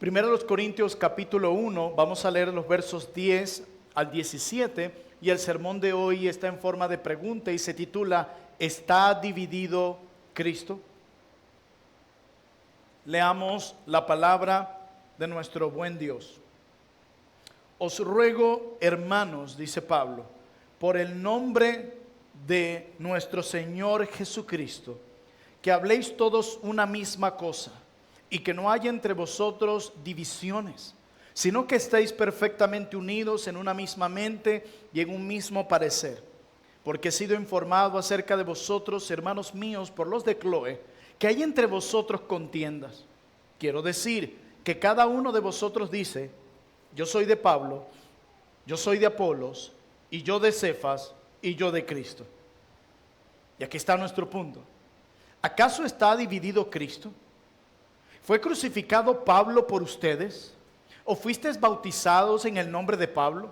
Primero los Corintios capítulo 1, vamos a leer los versos 10 al 17 y el sermón de hoy está en forma de pregunta y se titula ¿Está dividido Cristo? Leamos la palabra de nuestro buen Dios. Os ruego, hermanos, dice Pablo, por el nombre de nuestro Señor Jesucristo, que habléis todos una misma cosa y que no haya entre vosotros divisiones, sino que estéis perfectamente unidos en una misma mente y en un mismo parecer. Porque he sido informado acerca de vosotros, hermanos míos, por los de Cloe, que hay entre vosotros contiendas. Quiero decir que cada uno de vosotros dice, yo soy de Pablo, yo soy de Apolos, y yo de Cefas, y yo de Cristo. Y aquí está nuestro punto. ¿Acaso está dividido Cristo? ¿Fue crucificado Pablo por ustedes? ¿O fuisteis bautizados en el nombre de Pablo?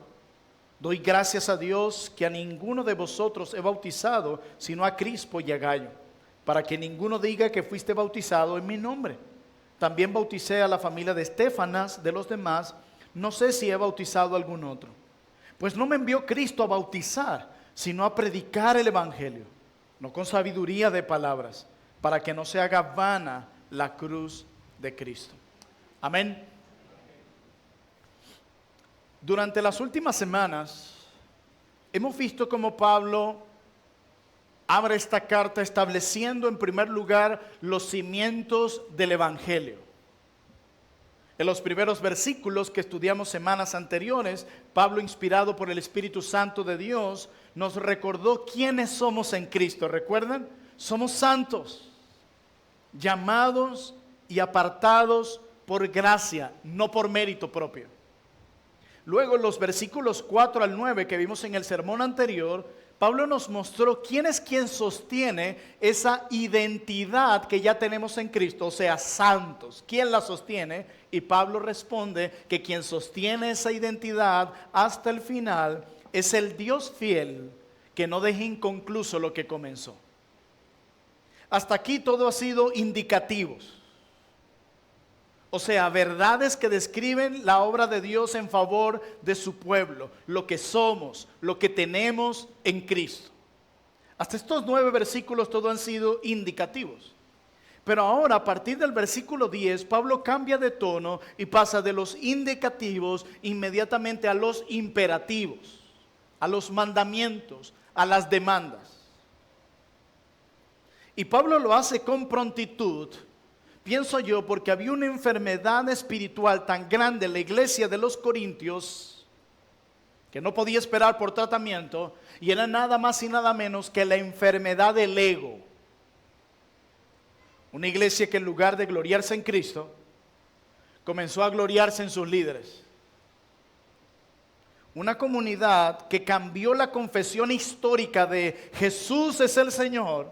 Doy gracias a Dios que a ninguno de vosotros he bautizado, sino a Crispo y a Gayo, para que ninguno diga que fuiste bautizado en mi nombre. También bauticé a la familia de Estéfanas, de los demás, no sé si he bautizado a algún otro. Pues no me envió Cristo a bautizar, sino a predicar el evangelio, no con sabiduría de palabras, para que no se haga vana la cruz de Cristo. Amén. Durante las últimas semanas hemos visto cómo Pablo abre esta carta estableciendo en primer lugar los cimientos del evangelio. En los primeros versículos que estudiamos semanas anteriores, Pablo, inspirado por el Espíritu Santo de Dios, nos recordó quiénes somos en Cristo. ¿Recuerdan? Somos santos, llamados y apartados por gracia, no por mérito propio. Luego, en los versículos 4 al 9 que vimos en el sermón anterior, Pablo nos mostró quién es quien sostiene esa identidad que ya tenemos en Cristo, o sea, santos. ¿Quién la sostiene? Y Pablo responde que quien sostiene esa identidad hasta el final es el Dios fiel que no deja inconcluso lo que comenzó. Hasta aquí todo ha sido indicativos. O sea, verdades que describen la obra de Dios en favor de su pueblo, lo que somos, lo que tenemos en Cristo. Hasta estos 9 versículos todos han sido indicativos. Pero ahora, a partir del versículo 10, Pablo cambia de tono y pasa de los indicativos inmediatamente a los imperativos, a los mandamientos, a las demandas. Y Pablo lo hace con prontitud, pienso yo, porque había una enfermedad espiritual tan grande en la iglesia de los Corintios que no podía esperar por tratamiento, y era nada más y nada menos que la enfermedad del ego. Una iglesia que en lugar de gloriarse en Cristo, comenzó a gloriarse en sus líderes. Una comunidad que cambió la confesión histórica de Jesús es el Señor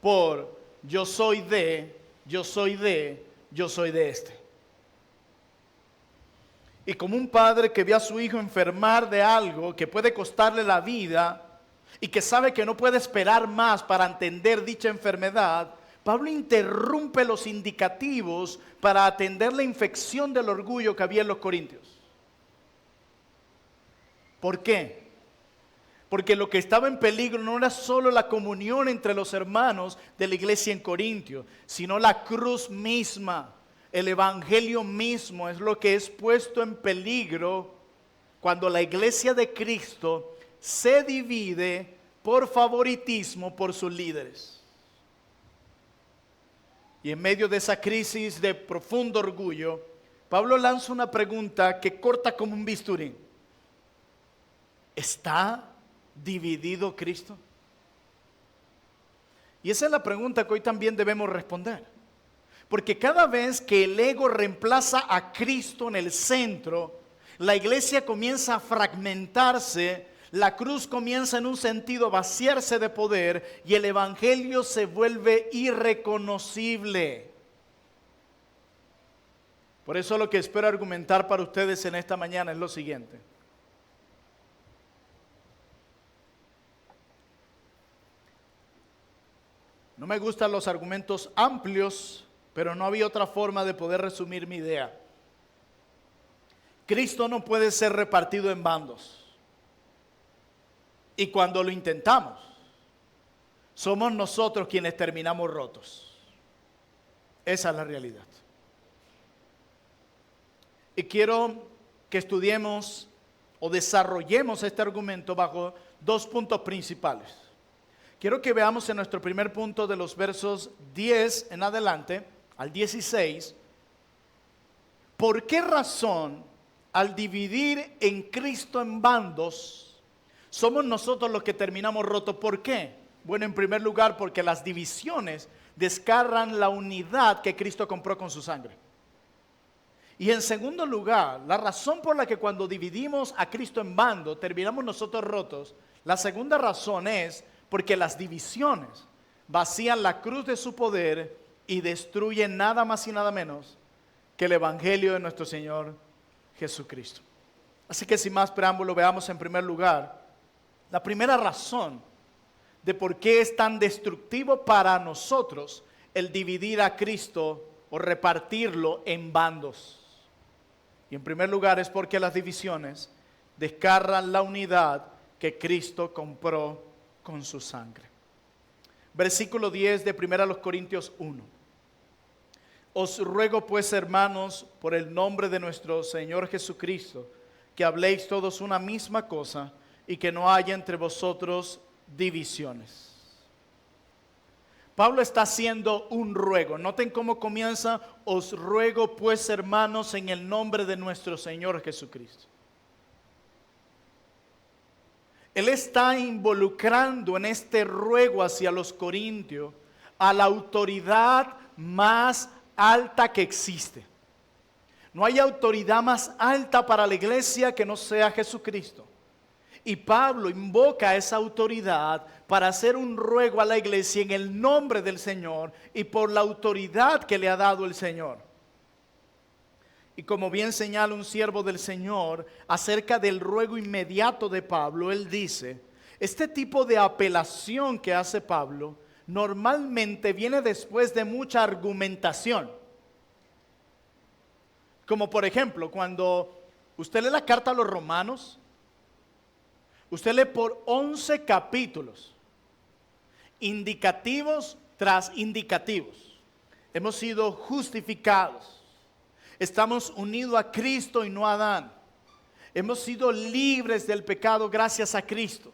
por yo soy de este. Y como un padre que ve a su hijo enfermar de algo que puede costarle la vida y que sabe que no puede esperar más para entender dicha enfermedad, Pablo interrumpe los indicativos para atender la infección del orgullo que había en los corintios. ¿Por qué? Porque lo que estaba en peligro no era solo la comunión entre los hermanos de la iglesia en Corintio, sino la cruz misma, el evangelio mismo es lo que es puesto en peligro cuando la iglesia de Cristo se divide por favoritismo por sus líderes. Y en medio de esa crisis de profundo orgullo, Pablo lanza una pregunta que corta como un bisturí. ¿Está dividido Cristo? Y esa es la pregunta que hoy también debemos responder. Porque cada vez que el ego reemplaza a Cristo en el centro, la iglesia comienza a fragmentarse, la cruz comienza en un sentido a vaciarse de poder y el evangelio se vuelve irreconocible. Por eso lo que espero argumentar para ustedes en esta mañana es lo siguiente. No me gustan los argumentos amplios pero no había otra forma de poder resumir mi idea. Cristo no puede ser repartido en bandos. Y cuando lo intentamos, somos nosotros quienes terminamos rotos. Esa es la realidad. Y quiero que estudiemos o desarrollemos este argumento bajo dos puntos principales. Quiero que veamos en nuestro primer punto de los versos 10 en adelante al 16, ¿por qué razón al dividir en Cristo en bandos somos nosotros los que terminamos rotos? ¿Por qué? Bueno, en primer lugar, porque las divisiones descarran la unidad que Cristo compró con su sangre. Y en segundo lugar, la razón por la que cuando dividimos a Cristo en bando terminamos nosotros rotos, la segunda razón es porque las divisiones vacían la cruz de su poder y destruyen nada más y nada menos que el evangelio de nuestro Señor Jesucristo. Así que sin más preámbulo, veamos en primer lugar la primera razón de por qué es tan destructivo para nosotros el dividir a Cristo o repartirlo en bandos. Y en primer lugar es porque las divisiones descarran la unidad que Cristo compró con su sangre. Versículo 10 de 1 Corintios 1. Os ruego pues, hermanos, por el nombre de nuestro Señor Jesucristo, que habléis todos una misma cosa y que no haya entre vosotros divisiones. Pablo está haciendo un ruego. Noten cómo comienza: os ruego pues, hermanos, en el nombre de nuestro Señor Jesucristo. Él está involucrando en este ruego hacia los corintios a la autoridad más alta que existe. No hay autoridad más alta para la iglesia que no sea Jesucristo. Y Pablo invoca a esa autoridad para hacer un ruego a la iglesia en el nombre del Señor y por la autoridad que le ha dado el Señor. Y como bien señala un siervo del Señor acerca del ruego inmediato de Pablo, él dice: este tipo de apelación que hace Pablo normalmente viene después de mucha argumentación. Como por ejemplo, cuando usted lee la carta a los Romanos, usted lee por 11 capítulos, indicativos tras indicativos. Hemos sido justificados. Estamos unidos a Cristo y no a Adán. Hemos sido libres del pecado gracias a Cristo.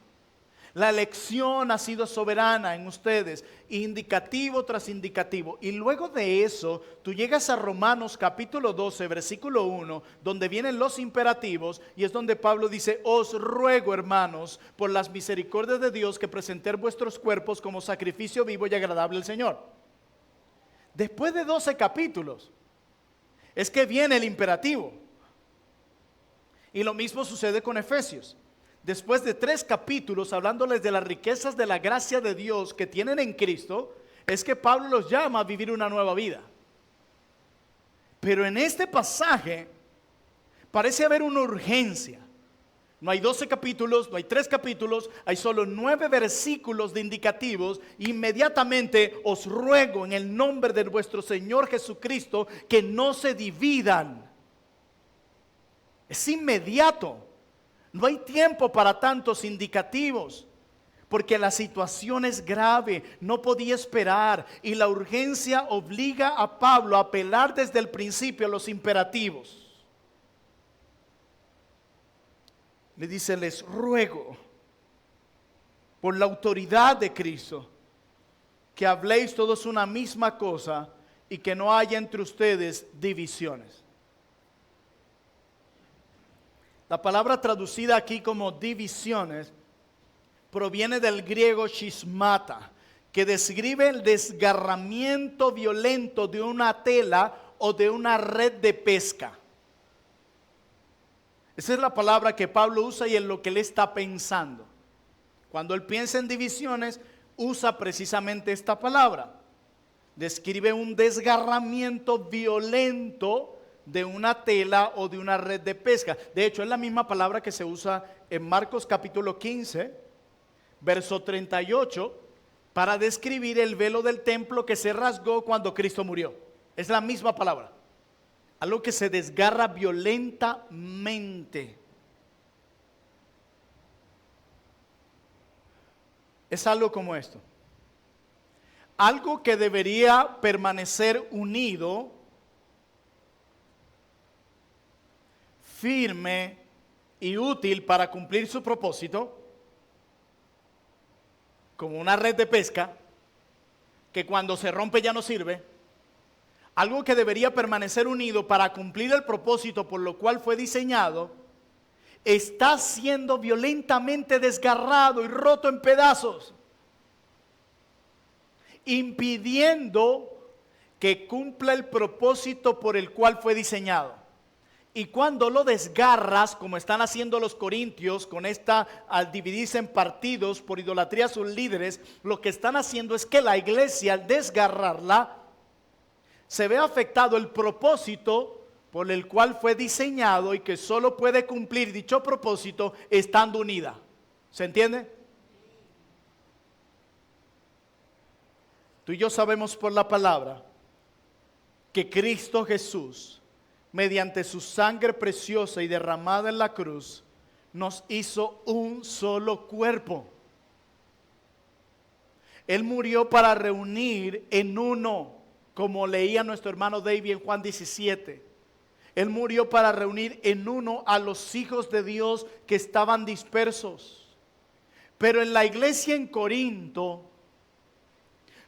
La elección ha sido soberana en ustedes, indicativo tras indicativo. Y luego de eso, tú llegas a Romanos capítulo 12, versículo 1, donde vienen los imperativos, y es donde Pablo dice: os ruego, hermanos, por las misericordias de Dios, que presentéis vuestros cuerpos como sacrificio vivo y agradable al Señor. Después de 12 capítulos, es que viene el imperativo. Y lo mismo sucede con Efesios. Después de 3 capítulos hablándoles de las riquezas de la gracia de Dios que tienen en Cristo, es que Pablo los llama a vivir una nueva vida. Pero en este pasaje parece haber una urgencia. No hay 12 capítulos, no hay 3 capítulos, hay solo 9 versículos de indicativos. Inmediatamente os ruego en el nombre de vuestro Señor Jesucristo que no se dividan. Es inmediato. No hay tiempo para tantos indicativos, porque la situación es grave, no podía esperar, y la urgencia obliga a Pablo a apelar desde el principio a los imperativos. Le dice: les ruego por la autoridad de Cristo que habléis todos una misma cosa y que no haya entre ustedes divisiones. La palabra traducida aquí como divisiones proviene del griego schismata, que describe el desgarramiento violento de una tela o de una red de pesca. Esa es la palabra que Pablo usa y en lo que él está pensando. Cuando él piensa en divisiones, usa precisamente esta palabra. Describe un desgarramiento violento de una tela o de una red de pesca. De hecho, es la misma palabra que se usa en Marcos capítulo 15, verso 38, para describir el velo del templo que se rasgó cuando Cristo murió. Es la misma palabra. Algo que se desgarra violentamente. Es algo como esto. Algo que debería permanecer unido, firme y útil para cumplir su propósito, como una red de pesca, que cuando se rompe ya no sirve. Algo que debería permanecer unido para cumplir el propósito por lo cual fue diseñado, está siendo violentamente desgarrado y roto en pedazos, impidiendo que cumpla el propósito por el cual fue diseñado. Y cuando lo desgarras, como están haciendo los corintios con al dividirse en partidos por idolatría a sus líderes, lo que están haciendo es que la iglesia, al desgarrarla, se ve afectado el propósito por el cual fue diseñado y que solo puede cumplir dicho propósito estando unida. ¿Se entiende? Tú y yo sabemos por la palabra que Cristo Jesús, mediante su sangre preciosa y derramada en la cruz, nos hizo un solo cuerpo. Él murió para reunir en uno, como leía nuestro hermano David en Juan 17. Él murió para reunir en uno a los hijos de Dios que estaban dispersos. Pero en la iglesia en Corinto,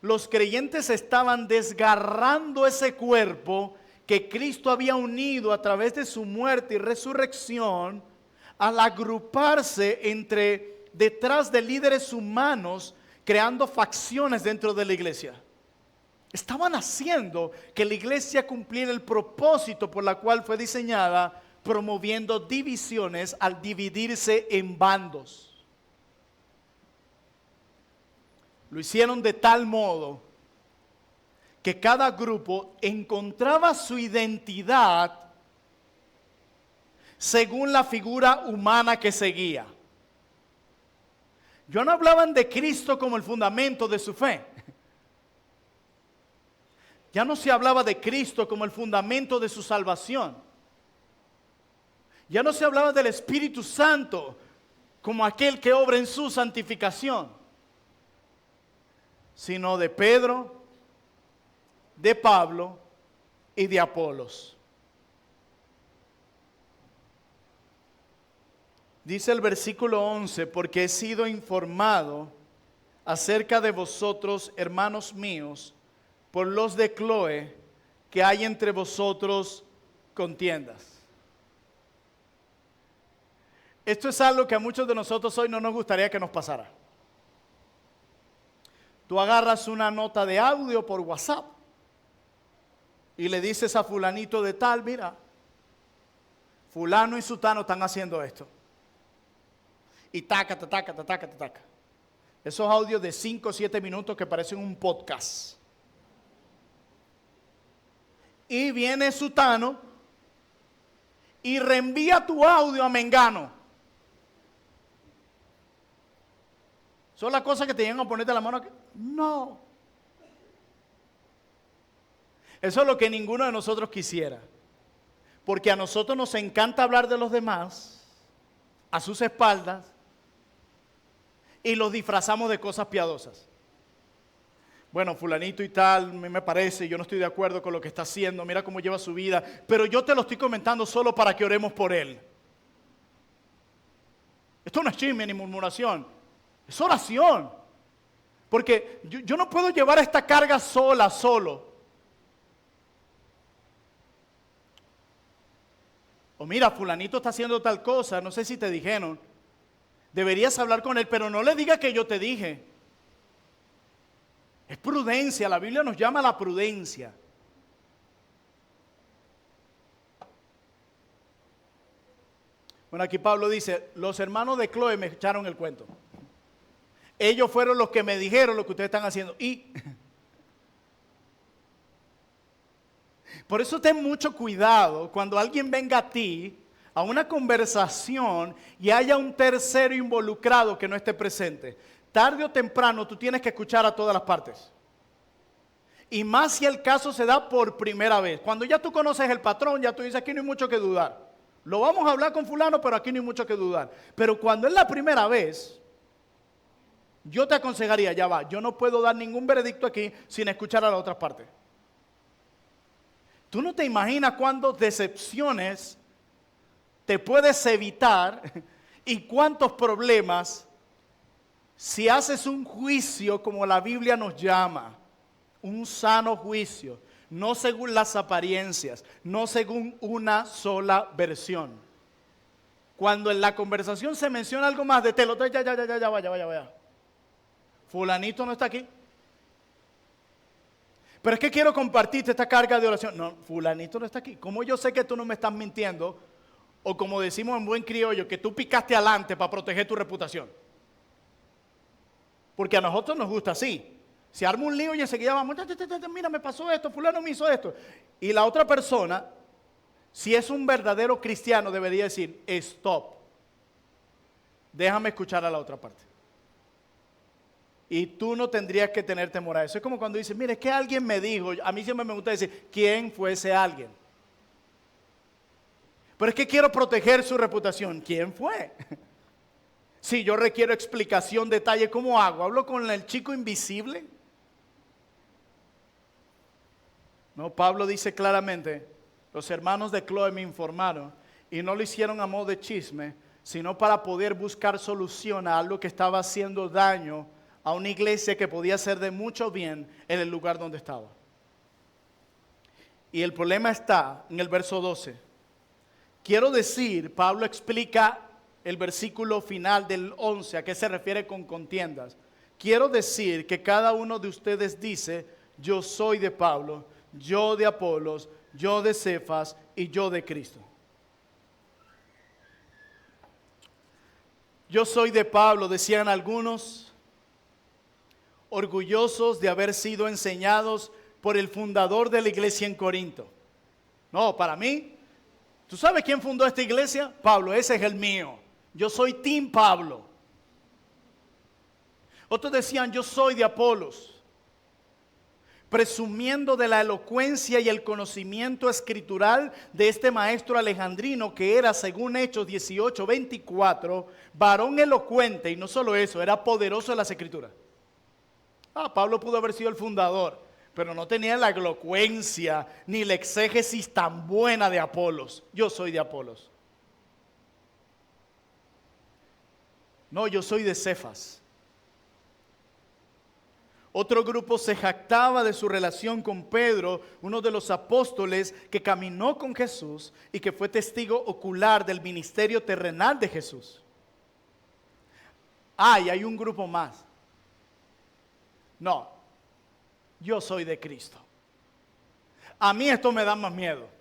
los creyentes estaban desgarrando ese cuerpo que Cristo había unido a través de su muerte y resurrección, al agruparse detrás de líderes humanos, creando facciones dentro de la iglesia. Estaban haciendo que la iglesia cumpliera el propósito por la cual fue diseñada, promoviendo divisiones al dividirse en bandos. Lo hicieron de tal modo que cada grupo encontraba su identidad según la figura humana que seguía. Ya no hablaban de Cristo como el fundamento de su fe. Ya no se hablaba de Cristo como el fundamento de su salvación. Ya no se hablaba del Espíritu Santo como aquel que obra en su santificación, sino de Pedro, de Pablo y de Apolos. Dice el versículo 11, porque he sido informado acerca de vosotros, hermanos míos, por los de Cloé, que hay entre vosotros contiendas. Esto es algo que a muchos de nosotros hoy no nos gustaría que nos pasara. Tú agarras una nota de audio por WhatsApp y le dices a fulanito de tal, mira, fulano y sutano están haciendo esto. Y taca. Esos audios de 5 o 7 minutos que parecen un podcast. Y viene sutano y reenvía tu audio a mengano. ¿Son las cosas que te llegan a ponerte la mano aquí? No. Eso es lo que ninguno de nosotros quisiera. Porque a nosotros nos encanta hablar de los demás, a sus espaldas, y los disfrazamos de cosas piadosas. Bueno, fulanito y tal, me parece, yo no estoy de acuerdo con lo que está haciendo, mira cómo lleva su vida, pero yo te lo estoy comentando solo para que oremos por él. Esto no es chisme ni murmuración, es oración. Porque yo no puedo llevar esta carga solo. O mira, fulanito está haciendo tal cosa, no sé si te dijeron. Deberías hablar con él, pero no le digas que yo te dije. Es prudencia, la Biblia nos llama a la prudencia. Bueno, aquí Pablo dice, los hermanos de Cloé me echaron el cuento. Ellos fueron los que me dijeron lo que ustedes están haciendo. Y por eso ten mucho cuidado cuando alguien venga a ti, a una conversación, y haya un tercero involucrado que no esté presente. Tarde o temprano tú tienes que escuchar a todas las partes. Y más si el caso se da por primera vez. Cuando ya tú conoces el patrón, ya tú dices, aquí no hay mucho que dudar. Lo vamos a hablar con fulano, pero aquí no hay mucho que dudar. Pero cuando es la primera vez, yo te aconsejaría, ya va, yo no puedo dar ningún veredicto aquí sin escuchar a la otra parte. Tú no te imaginas cuántas decepciones te puedes evitar y cuántos problemas si haces un juicio como la Biblia nos llama, un sano juicio, no según las apariencias, no según una sola versión. Cuando en la conversación se menciona algo más, detelo, ya, vaya. Fulanito no está aquí. Pero es que quiero compartirte esta carga de oración. No, fulanito no está aquí. ¿Cómo yo sé que tú no me estás mintiendo? O como decimos en buen criollo, que tú picaste adelante para proteger tu reputación. Porque a nosotros nos gusta así. Se arma un lío y enseguida vamos, mira, me pasó esto, fulano me hizo esto. Y la otra persona, si es un verdadero cristiano, debería decir, stop. Déjame escuchar a la otra parte. Y tú no tendrías que tener temor a eso. Es como cuando dices, mire, es que alguien me dijo, a mí siempre me gusta decir, ¿quién fue ese alguien? Pero es que quiero proteger su reputación. ¿Quién fue? Si yo requiero explicación, detalle, ¿cómo hago? ¿Hablo con el chico invisible? No, Pablo dice claramente, los hermanos de Chloe me informaron y no lo hicieron a modo de chisme, sino para poder buscar solución a algo que estaba haciendo daño a una iglesia que podía ser de mucho bien en el lugar donde estaba. Y el problema está en el verso 12. Quiero decir, Pablo explica el versículo final del 11, a qué se refiere con contiendas. Quiero decir que cada uno de ustedes dice, yo soy de Pablo, yo de Apolos, yo de Cefas y yo de Cristo. Yo soy de Pablo, decían algunos, orgullosos de haber sido enseñados por el fundador de la iglesia en Corinto. No, para mí, ¿tú sabes quién fundó esta iglesia? Pablo, ese es el mío. Yo soy Team Pablo. Otros decían, yo soy de Apolos, presumiendo de la elocuencia y el conocimiento escritural de este maestro alejandrino que era, según Hechos 18:24, varón elocuente, y no solo eso, era poderoso en las escrituras. Pablo pudo haber sido el fundador, pero no tenía la elocuencia ni la exégesis tan buena de Apolos. Yo soy de Apolos. No, yo soy de Cefas. Otro grupo se jactaba de su relación con Pedro, uno de los apóstoles que caminó con Jesús y que fue testigo ocular del ministerio terrenal de Jesús. Y hay un grupo más. No, yo soy de Cristo. A mí esto me da más miedo.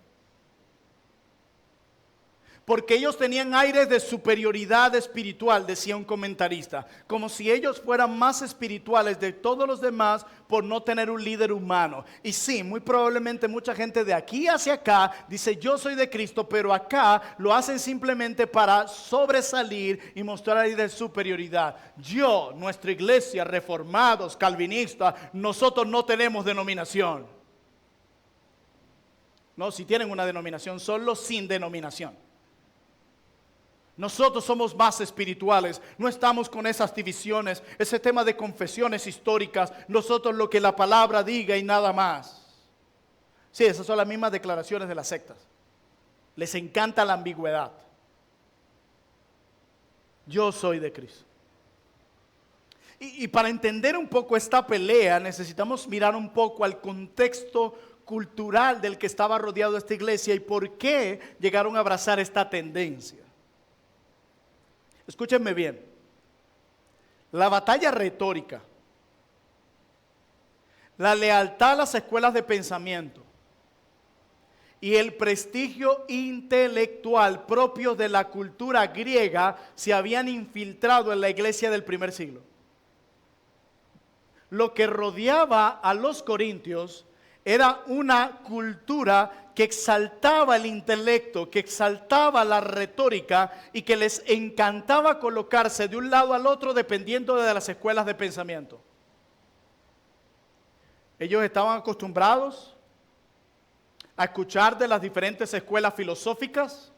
Porque ellos tenían aires de superioridad espiritual, decía un comentarista, como si ellos fueran más espirituales de todos los demás por no tener un líder humano. Y sí, muy probablemente mucha gente de aquí hacia acá dice yo soy de Cristo, pero acá lo hacen simplemente para sobresalir y mostrar aires de superioridad. Nuestra iglesia, reformados, calvinistas, nosotros no tenemos denominación. No, si tienen una denominación, son los sin denominación. Nosotros somos más espirituales, no estamos con esas divisiones, ese tema de confesiones históricas, nosotros lo que la palabra diga y nada más. Sí, esas son las mismas declaraciones de las sectas. Les encanta la ambigüedad. Yo soy de Cristo. Y para entender un poco esta pelea necesitamos mirar un poco al contexto cultural del que estaba rodeado esta iglesia y por qué llegaron a abrazar esta tendencia. Escúchenme bien, la batalla retórica, la lealtad a las escuelas de pensamiento y el prestigio intelectual propios de la cultura griega se habían infiltrado en la iglesia del primer siglo. Lo que rodeaba a los corintios era una cultura que exaltaba el intelecto, que exaltaba la retórica y que les encantaba colocarse de un lado al otro dependiendo de las escuelas de pensamiento. Ellos estaban acostumbrados a escuchar de las diferentes escuelas filosóficas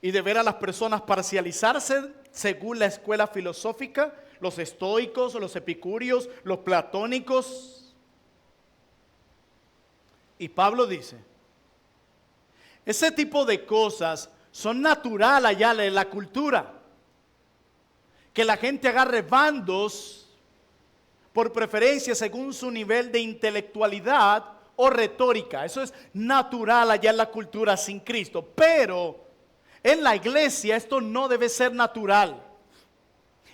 y de ver a las personas parcializarse según la escuela filosófica, los estoicos, los epicúreos, los platónicos. Y Pablo dice, ese tipo de cosas son natural allá en la cultura. Que la gente agarre bandos por preferencia según su nivel de intelectualidad o retórica. Eso es natural allá en la cultura sin Cristo. Pero en la iglesia esto no debe ser natural.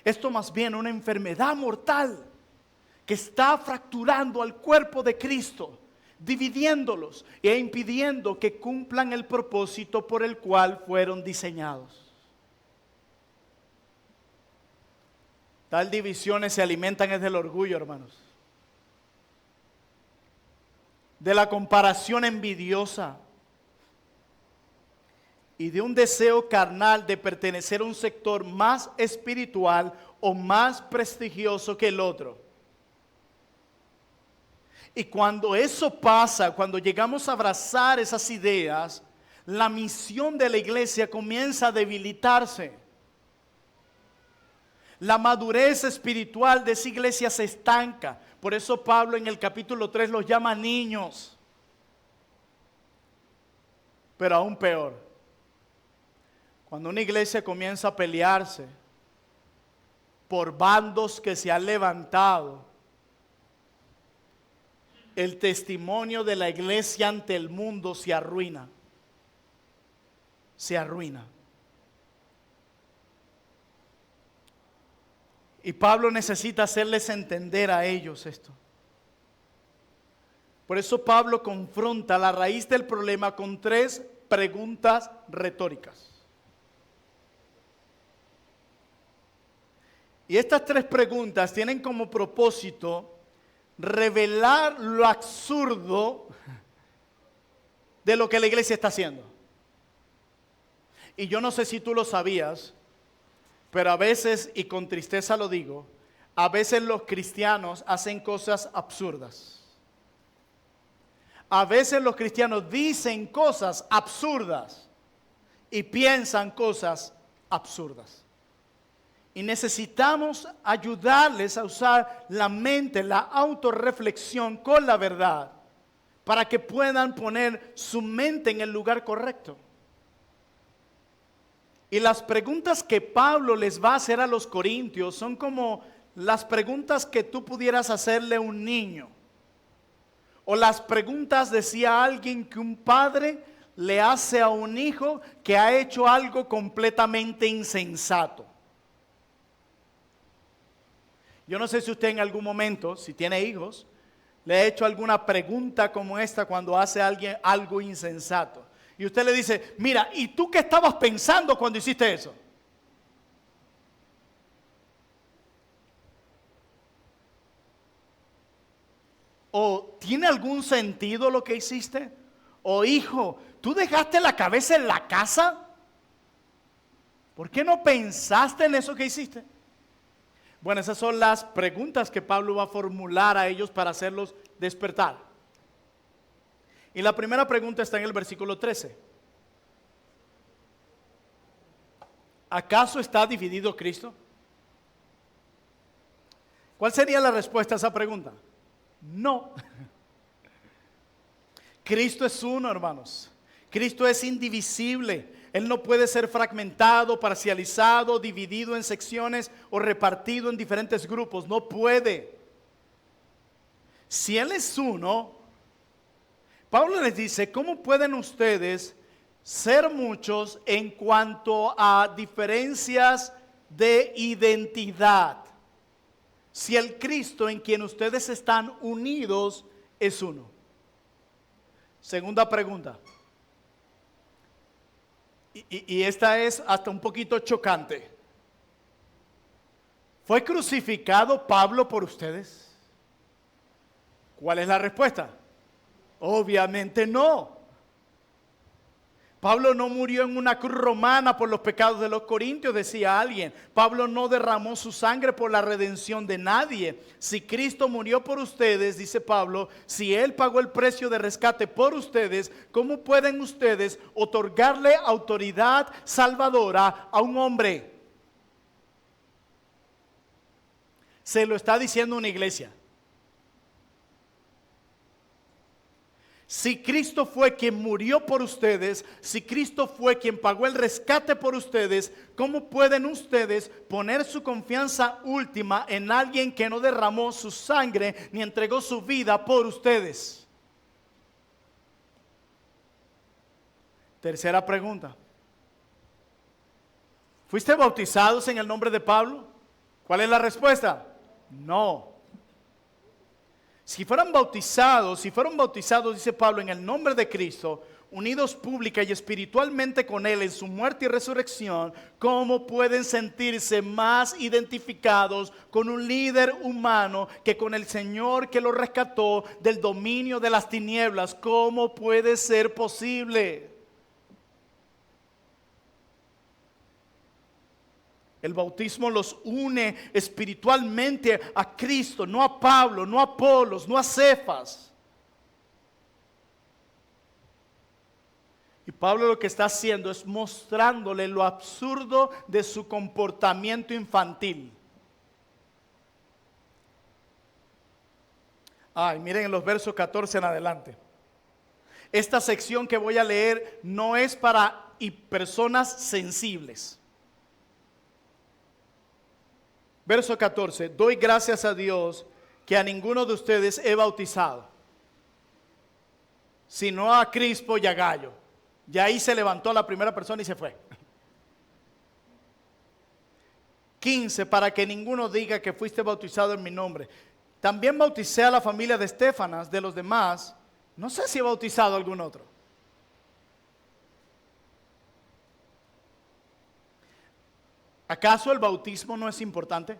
Esto más bien una enfermedad mortal que está fracturando al cuerpo de Cristo, dividiéndolos e impidiendo que cumplan el propósito por el cual fueron diseñados. Tal divisiones se alimentan es del orgullo, hermanos. De la comparación envidiosa. Y de un deseo carnal de pertenecer a un sector más espiritual o más prestigioso que el otro. Y cuando eso pasa, cuando llegamos a abrazar esas ideas, la misión de la iglesia comienza a debilitarse. La madurez espiritual de esa iglesia se estanca. Por eso Pablo en el capítulo 3 los llama niños. Pero aún peor, cuando una iglesia comienza a pelearse por bandos que se han levantado, el testimonio de la iglesia ante el mundo se arruina. Se arruina. Y Pablo necesita hacerles entender a ellos esto. Por eso Pablo confronta la raíz del problema con 3 preguntas retóricas. Y estas 3 preguntas tienen como propósito revelar lo absurdo de lo que la iglesia está haciendo. Y yo no sé si tú lo sabías, pero a veces, y con tristeza lo digo, a veces los cristianos hacen cosas absurdas. A veces los cristianos dicen cosas absurdas y piensan cosas absurdas. Y necesitamos ayudarles a usar la mente, la autorreflexión con la verdad, para que puedan poner su mente en el lugar correcto. Y las preguntas que Pablo les va a hacer a los corintios son como las preguntas que tú pudieras hacerle a un niño. O las preguntas, decía alguien, que un padre le hace a un hijo que ha hecho algo completamente insensato. Yo no sé si usted en algún momento, si tiene hijos, le ha hecho alguna pregunta como esta cuando hace a alguien algo insensato. Y usted le dice, mira, ¿y tú qué estabas pensando cuando hiciste eso? ¿O tiene algún sentido lo que hiciste? ¿O hijo, tú dejaste la cabeza en la casa? ¿Por qué no pensaste en eso que hiciste? Bueno, esas son las preguntas que Pablo va a formular a ellos para hacerlos despertar. Y la primera pregunta está en el versículo 13. ¿Acaso está dividido Cristo? ¿Cuál sería la respuesta a esa pregunta? No. Cristo es uno, hermanos. Cristo es indivisible. Él no puede ser fragmentado, parcializado, dividido en secciones o repartido en diferentes grupos. No puede. Si Él es uno, Pablo les dice, ¿cómo pueden ustedes ser muchos en cuanto a diferencias de identidad si el Cristo en quien ustedes están unidos es uno? Segunda pregunta. Y esta es hasta un poquito chocante. ¿Fue crucificado Pablo por ustedes? ¿Cuál es la respuesta? Obviamente no. Pablo no murió en una cruz romana por los pecados de los corintios, decía alguien. Pablo no derramó su sangre por la redención de nadie. Si Cristo murió por ustedes, dice Pablo, si Él pagó el precio de rescate por ustedes, ¿cómo pueden ustedes otorgarle autoridad salvadora a un hombre? Se lo está diciendo una iglesia. Si Cristo fue quien murió por ustedes, si Cristo fue quien pagó el rescate por ustedes, ¿cómo pueden ustedes poner su confianza última en alguien que no derramó su sangre ni entregó su vida por ustedes? Tercera pregunta. ¿Fuiste bautizados en el nombre de Pablo? ¿Cuál es la respuesta? No. Si fueron bautizados, dice Pablo, en el nombre de Cristo, unidos pública y espiritualmente con Él en su muerte y resurrección, ¿cómo pueden sentirse más identificados con un líder humano que con el Señor que los rescató del dominio de las tinieblas? ¿Cómo puede ser posible? El bautismo los une espiritualmente a Cristo, no a Pablo, no a Apolos, no a Cefas. Y Pablo lo que está haciendo es mostrándole lo absurdo de su comportamiento infantil. Ay, miren en los versos 14 en adelante. Esta sección que voy a leer no es para personas sensibles. Verso 14, doy gracias a Dios que a ninguno de ustedes he bautizado, sino a Crispo y a Gayo. Y ahí se levantó la primera persona y se fue. 15, para que ninguno diga que fuiste bautizado en mi nombre. También bauticé a la familia de Estefanas, de los demás. No sé si he bautizado a algún otro. ¿Acaso el bautismo no es importante?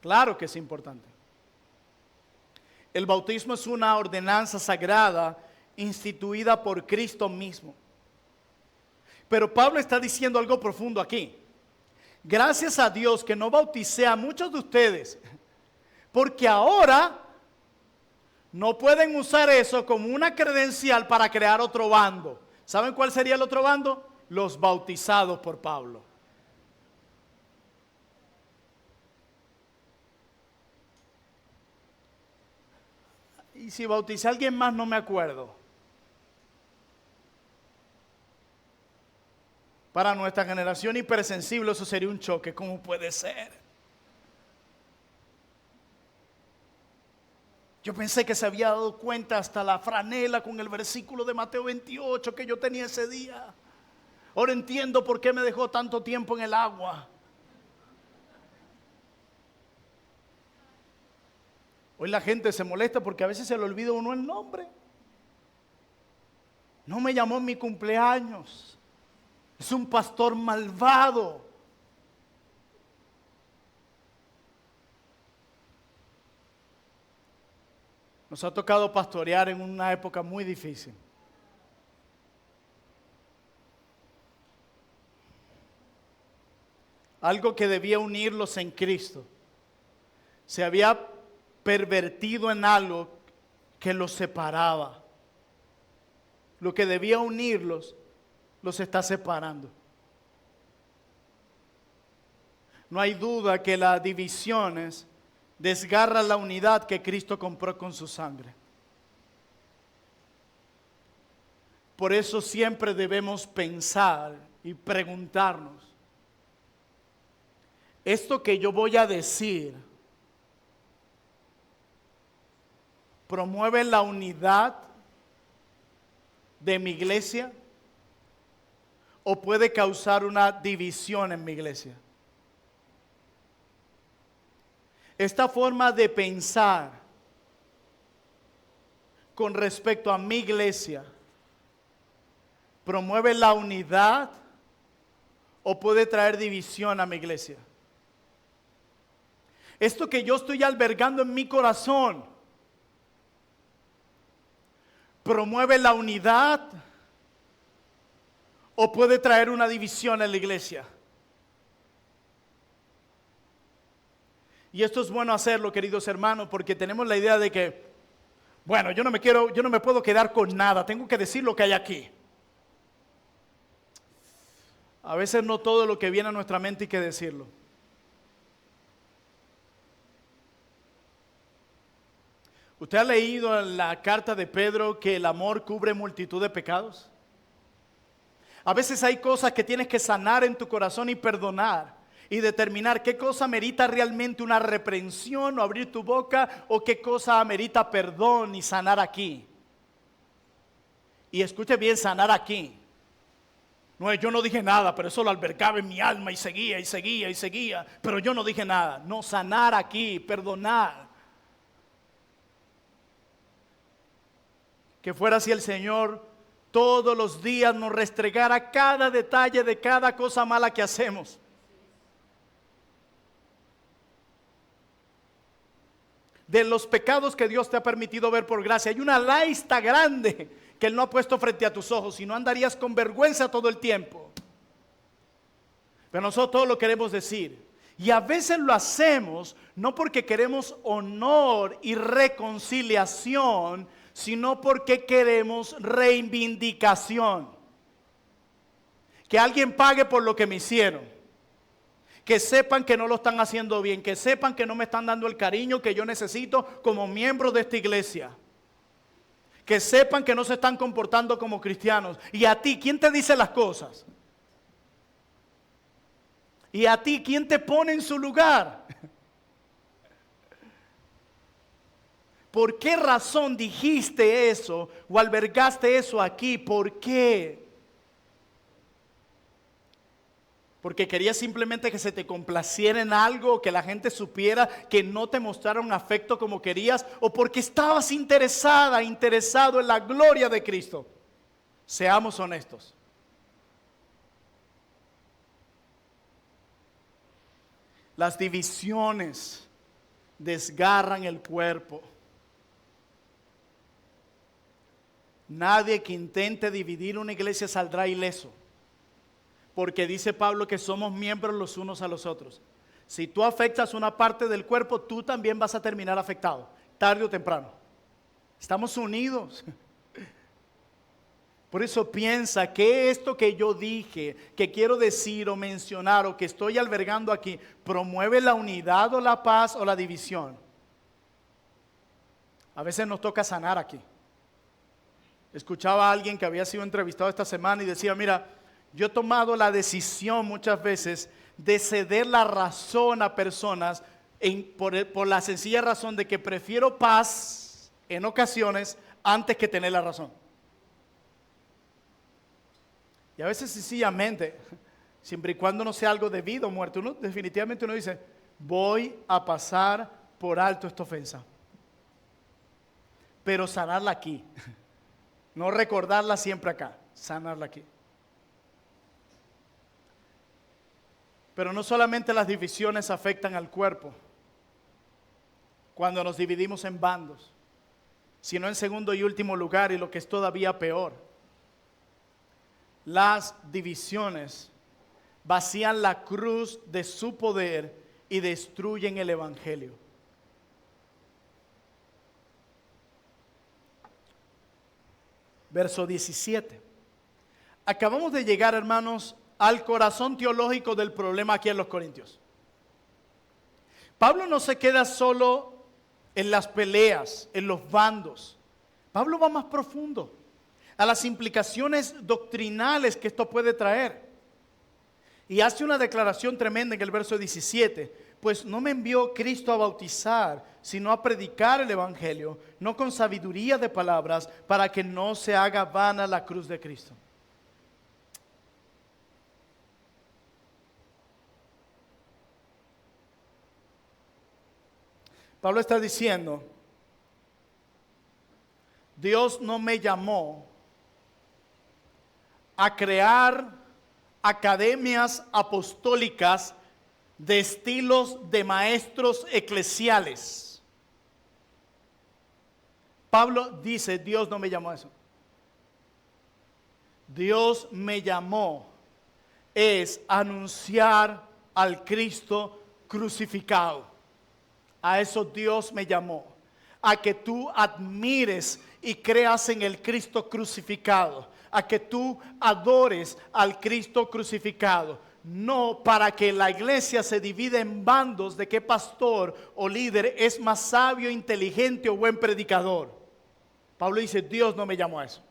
Claro que es importante. El bautismo es una ordenanza sagrada instituida por Cristo mismo. Pero Pablo está diciendo algo profundo aquí. Gracias a Dios que no bauticé a muchos de ustedes, porque ahora no pueden usar eso como una credencial para crear otro bando. ¿Saben cuál sería el otro bando? Los bautizados por Pablo. Y si bauticé a alguien más no me acuerdo. Para nuestra generación hipersensible eso sería un choque. ¿Cómo puede ser? Yo pensé que se había dado cuenta hasta la franela con el versículo de Mateo 28 que yo tenía ese día. Ahora entiendo por qué me dejó tanto tiempo en el agua. Hoy la gente se molesta porque a veces se le olvida a uno el nombre. No me llamó en mi cumpleaños. Es un pastor malvado. Nos ha tocado pastorear en una época muy difícil. Algo que debía unirlos en Cristo se había pervertido en algo que los separaba. Lo que debía unirlos los está separando. No hay duda que las divisiones desgarran la unidad que Cristo compró con su sangre. Por eso siempre debemos pensar y preguntarnos, ¿esto que yo voy a decir promueve la unidad de mi iglesia o puede causar una división en mi iglesia? Esta forma de pensar con respecto a mi iglesia promueve la unidad o puede traer división a mi iglesia. Esto que yo estoy albergando en mi corazón promueve la unidad o puede traer una división en la iglesia. Y esto es bueno hacerlo, queridos hermanos, porque tenemos la idea de que, bueno, yo no me puedo quedar con nada, tengo que decir lo que hay aquí. A veces no todo lo que viene a nuestra mente hay que decirlo. ¿Usted ha leído en la carta de Pedro que el amor cubre multitud de pecados? A veces hay cosas que tienes que sanar en tu corazón y perdonar y determinar qué cosa merita realmente una reprensión o abrir tu boca, o qué cosa amerita perdón y sanar aquí. Y escuche bien, sanar aquí. No es yo no dije nada, pero eso lo albergaba en mi alma y seguía y seguía y seguía, pero yo no dije nada. No, sanar aquí, perdonar. Que fuera así el Señor todos los días nos restregara cada detalle de cada cosa mala que hacemos. De los pecados que Dios te ha permitido ver por gracia. Hay una lista grande que Él no ha puesto frente a tus ojos, y no andarías con vergüenza todo el tiempo. Pero nosotros todo lo queremos decir. Y a veces lo hacemos no porque queremos honor y reconciliación, sino porque queremos reivindicación. Que alguien pague por lo que me hicieron. Que sepan que no lo están haciendo bien, que sepan que no me están dando el cariño que yo necesito como miembro de esta iglesia. Que sepan que no se están comportando como cristianos. Y a ti, ¿quién te dice las cosas? Y a ti, ¿quién te pone en su lugar? ¿Por qué razón dijiste eso o albergaste eso aquí? ¿Por qué? Porque querías simplemente que se te complaciera en algo, que la gente supiera que no te mostraron afecto como querías, o porque estabas interesado en la gloria de Cristo. Seamos honestos. Las divisiones desgarran el cuerpo. Nadie que intente dividir una iglesia saldrá ileso. Porque dice Pablo que somos miembros los unos a los otros. Si tú afectas una parte del cuerpo, tú también vas a terminar afectado, tarde o temprano. Estamos unidos. Por eso piensa que esto que yo dije, que quiero decir o mencionar o que estoy albergando aquí, promueve la unidad o la paz o la división. A veces nos toca sanar aquí. Escuchaba a alguien que había sido entrevistado esta semana y decía, mira, yo he tomado la decisión muchas veces de ceder la razón a personas por la sencilla razón de que prefiero paz en ocasiones antes que tener la razón. Y a veces sencillamente, siempre y cuando no sea algo debido o muerte, definitivamente uno dice, voy a pasar por alto esta ofensa. Pero sanarla aquí, no recordarla siempre acá, sanarla aquí. Pero no solamente las divisiones afectan al cuerpo cuando nos dividimos en bandos, sino en segundo y último lugar, y lo que es todavía peor, las divisiones vacían la cruz de su poder y destruyen el evangelio. Verso 17. Acabamos de llegar, hermanos, al corazón teológico del problema aquí en los Corintios. Pablo no se queda solo en las peleas, en los bandos. Pablo va más profundo a las implicaciones doctrinales que esto puede traer. Y hace una declaración tremenda en el verso 17. Pues no me envió Cristo a bautizar, sino a predicar el evangelio, no con sabiduría de palabras, para que no se haga vana la cruz de Cristo. Pablo está diciendo, Dios no me llamó a crear academias apostólicas de estilos de maestros eclesiales. Pablo dice, Dios no me llamó a eso. Dios me llamó es anunciar al Cristo crucificado. A eso Dios me llamó, a que tú admires y creas en el Cristo crucificado, a que tú adores al Cristo crucificado. No para que la iglesia se divida en bandos de qué pastor o líder es más sabio, inteligente o buen predicador. Pablo dice, Dios no me llamó a eso.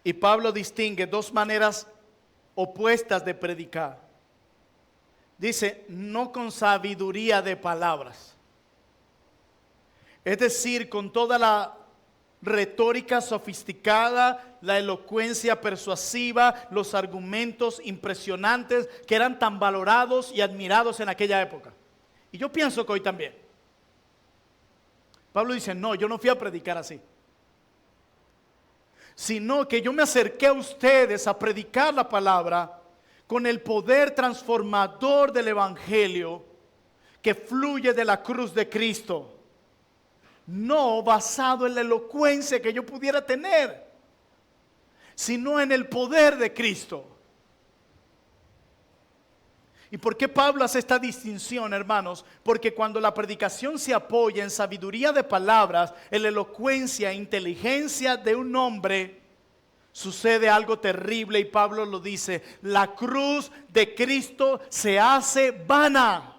Y Pablo distingue dos maneras opuestas de predicar. Dice, no con sabiduría de palabras. Es decir, con toda la retórica sofisticada, la elocuencia persuasiva, los argumentos impresionantes que eran tan valorados y admirados en aquella época. Y yo pienso que hoy también. Pablo dice, no, yo no fui a predicar así, sino que yo me acerqué a ustedes a predicar la palabra con el poder transformador del evangelio que fluye de la cruz de Cristo, no basado en la elocuencia que yo pudiera tener, sino en el poder de Cristo. ¿Y por qué Pablo hace esta distinción, hermanos? Porque cuando la predicación se apoya en sabiduría de palabras, en la elocuencia e inteligencia de un hombre, sucede algo terrible y Pablo lo dice, la cruz de Cristo se hace vana.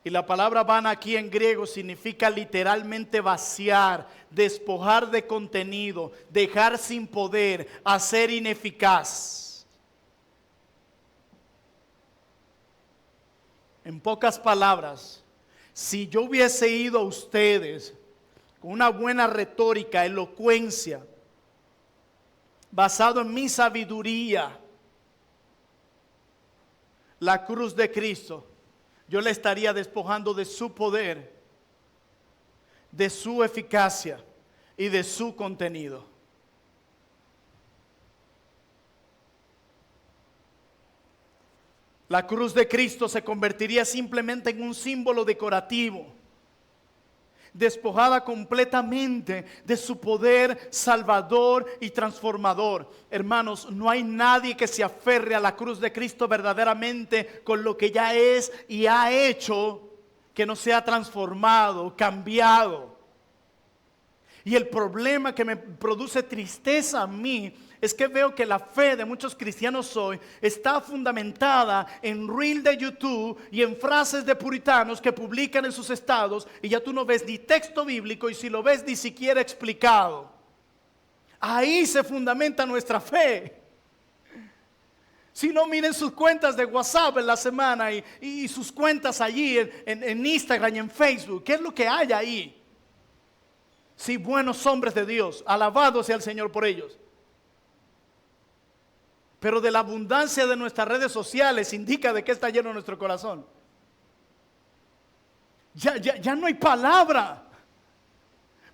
Y la palabra vana aquí en griego significa literalmente vaciar, despojar de contenido, dejar sin poder, hacer ineficaz. En pocas palabras, si yo hubiese ido a ustedes con una buena retórica, elocuencia, basado en mi sabiduría, la cruz de Cristo, yo le estaría despojando de su poder, de su eficacia y de su contenido. La cruz de Cristo se convertiría simplemente en un símbolo decorativo, despojada completamente de su poder salvador y transformador. Hermanos, no hay nadie que se aferre a la cruz de Cristo verdaderamente con lo que ya es y ha hecho, que no sea transformado, cambiado. Y el problema que me produce tristeza a mí es que veo que la fe de muchos cristianos hoy está fundamentada en reel de YouTube y en frases de puritanos que publican en sus estados, y ya tú no ves ni texto bíblico, y si lo ves ni siquiera explicado. Ahí se fundamenta nuestra fe. Si no, miren sus cuentas de WhatsApp en la semana y sus cuentas allí en Instagram y en Facebook. ¿Qué es lo que hay ahí? Sí, buenos hombres de Dios, alabado sea el Señor por ellos. Pero de la abundancia de nuestras redes sociales indica de qué está lleno nuestro corazón. Ya no hay palabra.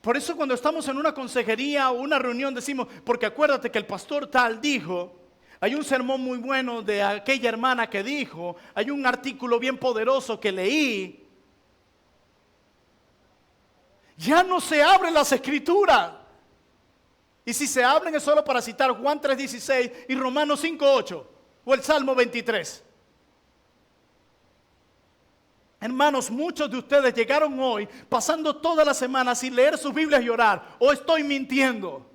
Por eso cuando estamos en una consejería o una reunión decimos, porque acuérdate que el pastor tal dijo, hay un sermón muy bueno de aquella hermana que dijo, hay un artículo bien poderoso que leí. Ya no se abren las escrituras. Y si se abren es solo para citar Juan 3:16 y Romanos 5:8 o el Salmo 23. Hermanos, muchos de ustedes llegaron hoy pasando toda la semana sin leer sus Biblias y orar. ¿O estoy mintiendo?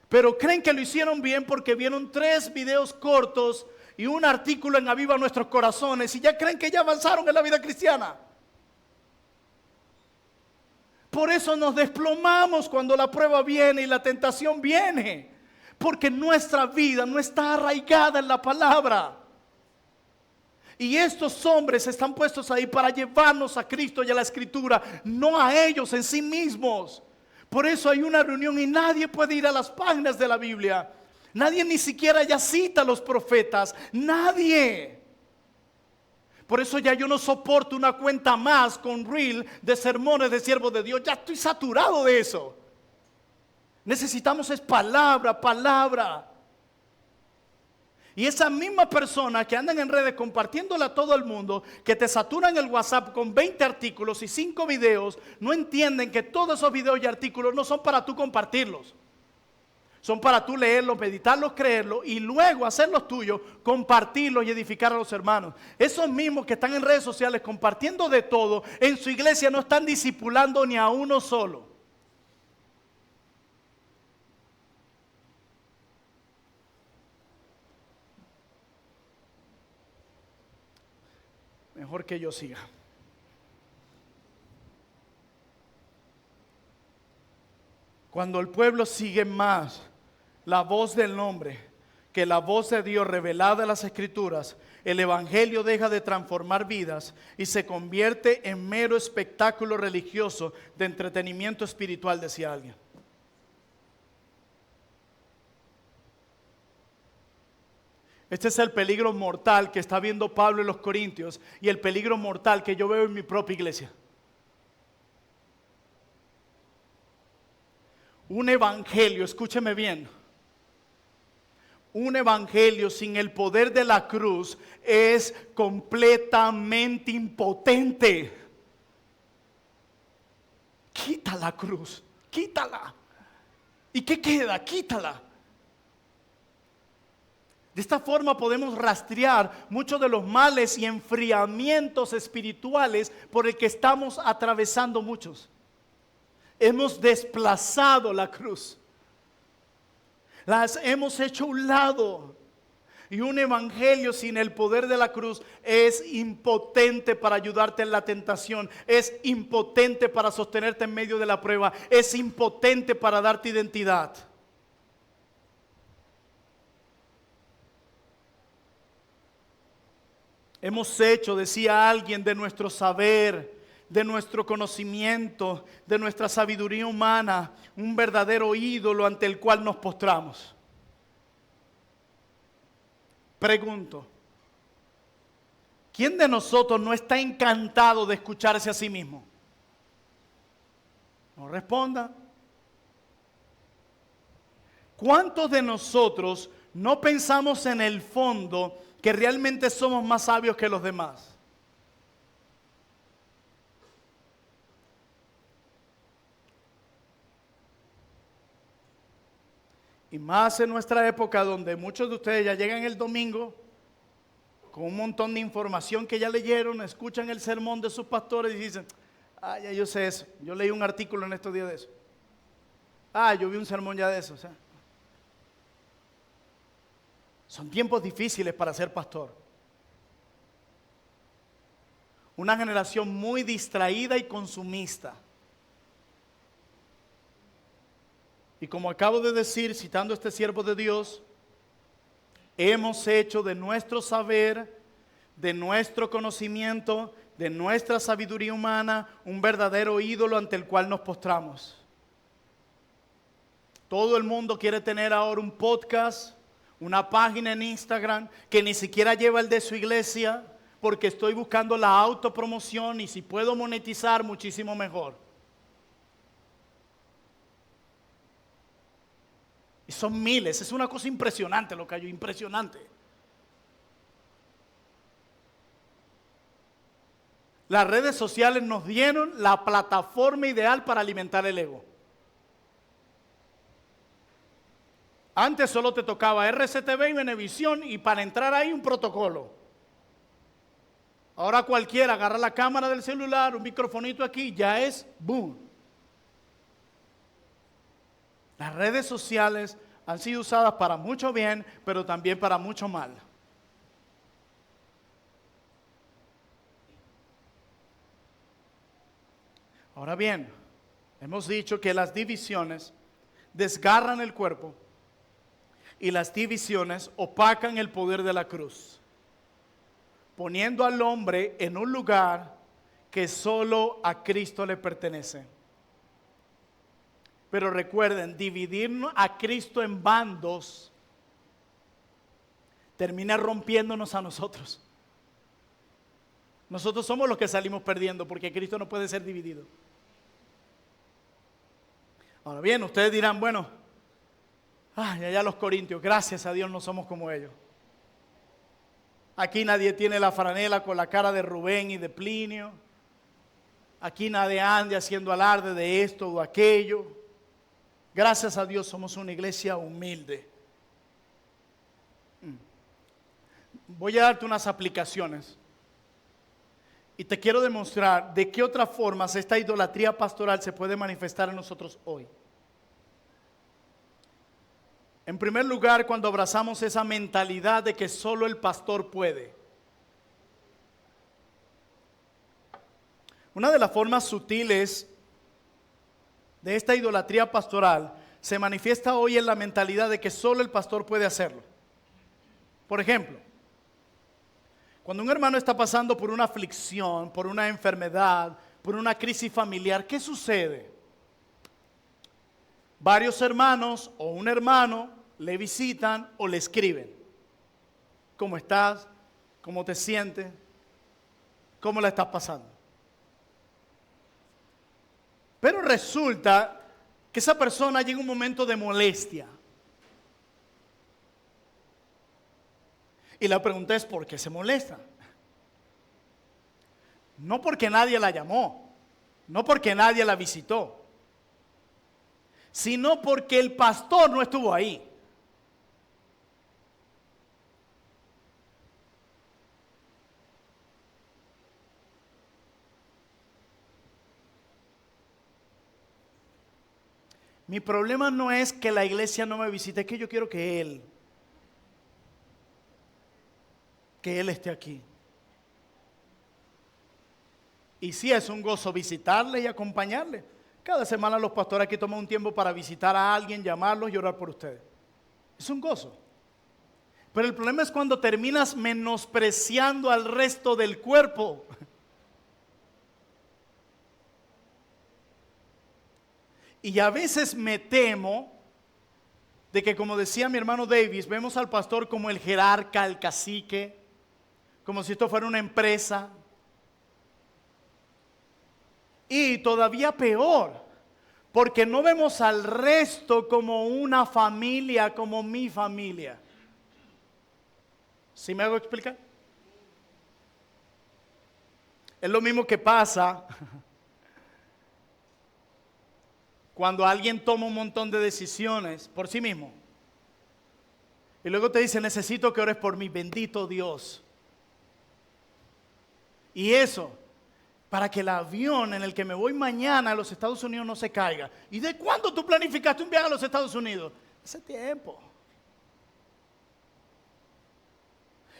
Pero creen que lo hicieron bien porque vieron 3 videos cortos y un artículo en Aviva Nuestros Corazones y ya creen que ya avanzaron en la vida cristiana. Por eso nos desplomamos cuando la prueba viene y la tentación viene. Porque nuestra vida no está arraigada en la palabra. Y estos hombres están puestos ahí para llevarnos a Cristo y a la Escritura, no a ellos en sí mismos. Por eso hay una reunión y nadie puede ir a las páginas de la Biblia. Nadie ni siquiera ya cita a los profetas. Nadie. Por eso ya yo no soporto una cuenta más con reel de sermones de siervos de Dios. Ya estoy saturado de eso. Necesitamos es palabra, palabra. Y esas mismas personas que andan en redes compartiéndola a todo el mundo, que te saturan el WhatsApp con 20 artículos y 5 videos, no entienden que todos esos videos y artículos no son para tú compartirlos. Son para tú leerlos, meditarlos, creerlos y luego hacerlos tuyos, compartirlos y edificar a los hermanos. Esos mismos que están en redes sociales compartiendo de todo, en su iglesia no están discipulando ni a uno solo. Mejor que yo siga. Cuando el pueblo sigue más la voz del hombre que la voz de Dios revelada en las Escrituras, el evangelio deja de transformar vidas y se convierte en mero espectáculo religioso de entretenimiento espiritual, decía alguien. Este es el peligro mortal que está viendo Pablo en los Corintios y el peligro mortal que yo veo en mi propia iglesia. Un evangelio, escúcheme bien, un evangelio sin el poder de la cruz es completamente impotente. Quita la cruz, quítala. ¿Y qué queda? Quítala. De esta forma podemos rastrear muchos de los males y enfriamientos espirituales por el que estamos atravesando muchos. Hemos desplazado la cruz. Las hemos hecho a un lado. Y un evangelio sin el poder de la cruz es impotente para ayudarte en la tentación. Es impotente para sostenerte en medio de la prueba. Es impotente para darte identidad. Hemos hecho, decía alguien, de nuestro saber, de nuestro conocimiento, de nuestra sabiduría humana, un verdadero ídolo ante el cual nos postramos. Pregunto, ¿quién de nosotros no está encantado de escucharse a sí mismo? No responda. ¿Cuántos de nosotros no pensamos en el fondo que realmente somos más sabios que los demás? Y más en nuestra época donde muchos de ustedes ya llegan el domingo con un montón de información que ya leyeron, escuchan el sermón de sus pastores y dicen, ah, ya yo sé eso, yo leí un artículo en estos días de eso. Ah, yo vi un sermón ya de eso. O sea, son tiempos difíciles para ser pastor. Una generación muy distraída y consumista. Y como acabo de decir, citando a este siervo de Dios, hemos hecho de nuestro saber, de nuestro conocimiento, de nuestra sabiduría humana, un verdadero ídolo ante el cual nos postramos. Todo el mundo quiere tener ahora un podcast, una página en Instagram, que ni siquiera lleva el de su iglesia, porque estoy buscando la autopromoción y si puedo monetizar, muchísimo mejor. Y son miles, es una cosa impresionante lo que hay, impresionante. Las redes sociales nos dieron la plataforma ideal para alimentar el ego. Antes solo te tocaba RCTV y Venevisión y para entrar ahí un protocolo. Ahora cualquiera agarra la cámara del celular, un microfonito aquí, ya es boom. Las redes sociales han sido usadas para mucho bien, pero también para mucho mal. Ahora bien, hemos dicho que las divisiones desgarran el cuerpo y las divisiones opacan el poder de la cruz, poniendo al hombre en un lugar que solo a Cristo le pertenece. Pero recuerden, dividir a Cristo en bandos termina rompiéndonos a nosotros. Nosotros somos los que salimos perdiendo porque Cristo no puede ser dividido. Ahora bien, ustedes dirán, bueno, allá los corintios, gracias a Dios no somos como ellos. Aquí nadie tiene la franela con la cara de Rubén y de Plinio. Aquí nadie anda haciendo alarde de esto o aquello. Gracias a Dios somos una iglesia humilde. Voy a darte unas aplicaciones. Y te quiero demostrar de qué otras formas esta idolatría pastoral se puede manifestar en nosotros hoy. En primer lugar, cuando abrazamos esa mentalidad de que solo el pastor puede. Una de las formas sutiles de esta idolatría pastoral se manifiesta hoy en la mentalidad de que solo el pastor puede hacerlo. Por ejemplo, cuando un hermano está pasando por una aflicción, por una enfermedad, por una crisis familiar, ¿qué sucede? Varios hermanos o un hermano le visitan o le escriben. ¿Cómo estás? ¿Cómo te sientes? ¿Cómo la estás pasando? Pero resulta que esa persona llega un momento de molestia. Y la pregunta es, ¿por qué se molesta? No porque nadie la llamó, no porque nadie la visitó, sino porque el pastor no estuvo ahí. Mi problema no es que la iglesia no me visite, es que yo quiero que Él esté aquí. Y sí, es un gozo visitarle y acompañarle. Cada semana los pastores aquí toman un tiempo para visitar a alguien, llamarlos y orar por ustedes. Es un gozo. Pero el problema es cuando terminas menospreciando al resto del cuerpo. Y a veces me temo de que, como decía mi hermano Davis, vemos al pastor como el jerarca, el cacique, como si esto fuera una empresa. Y todavía peor, porque no vemos al resto como una familia, como mi familia. ¿Sí me hago explicar? Es lo mismo que pasa cuando alguien toma un montón de decisiones por sí mismo. Y luego te dice, necesito que ores por mí, bendito Dios. Y eso, para que el avión en el que me voy mañana a los Estados Unidos no se caiga. ¿Y de cuándo tú planificaste un viaje a los Estados Unidos? Hace tiempo.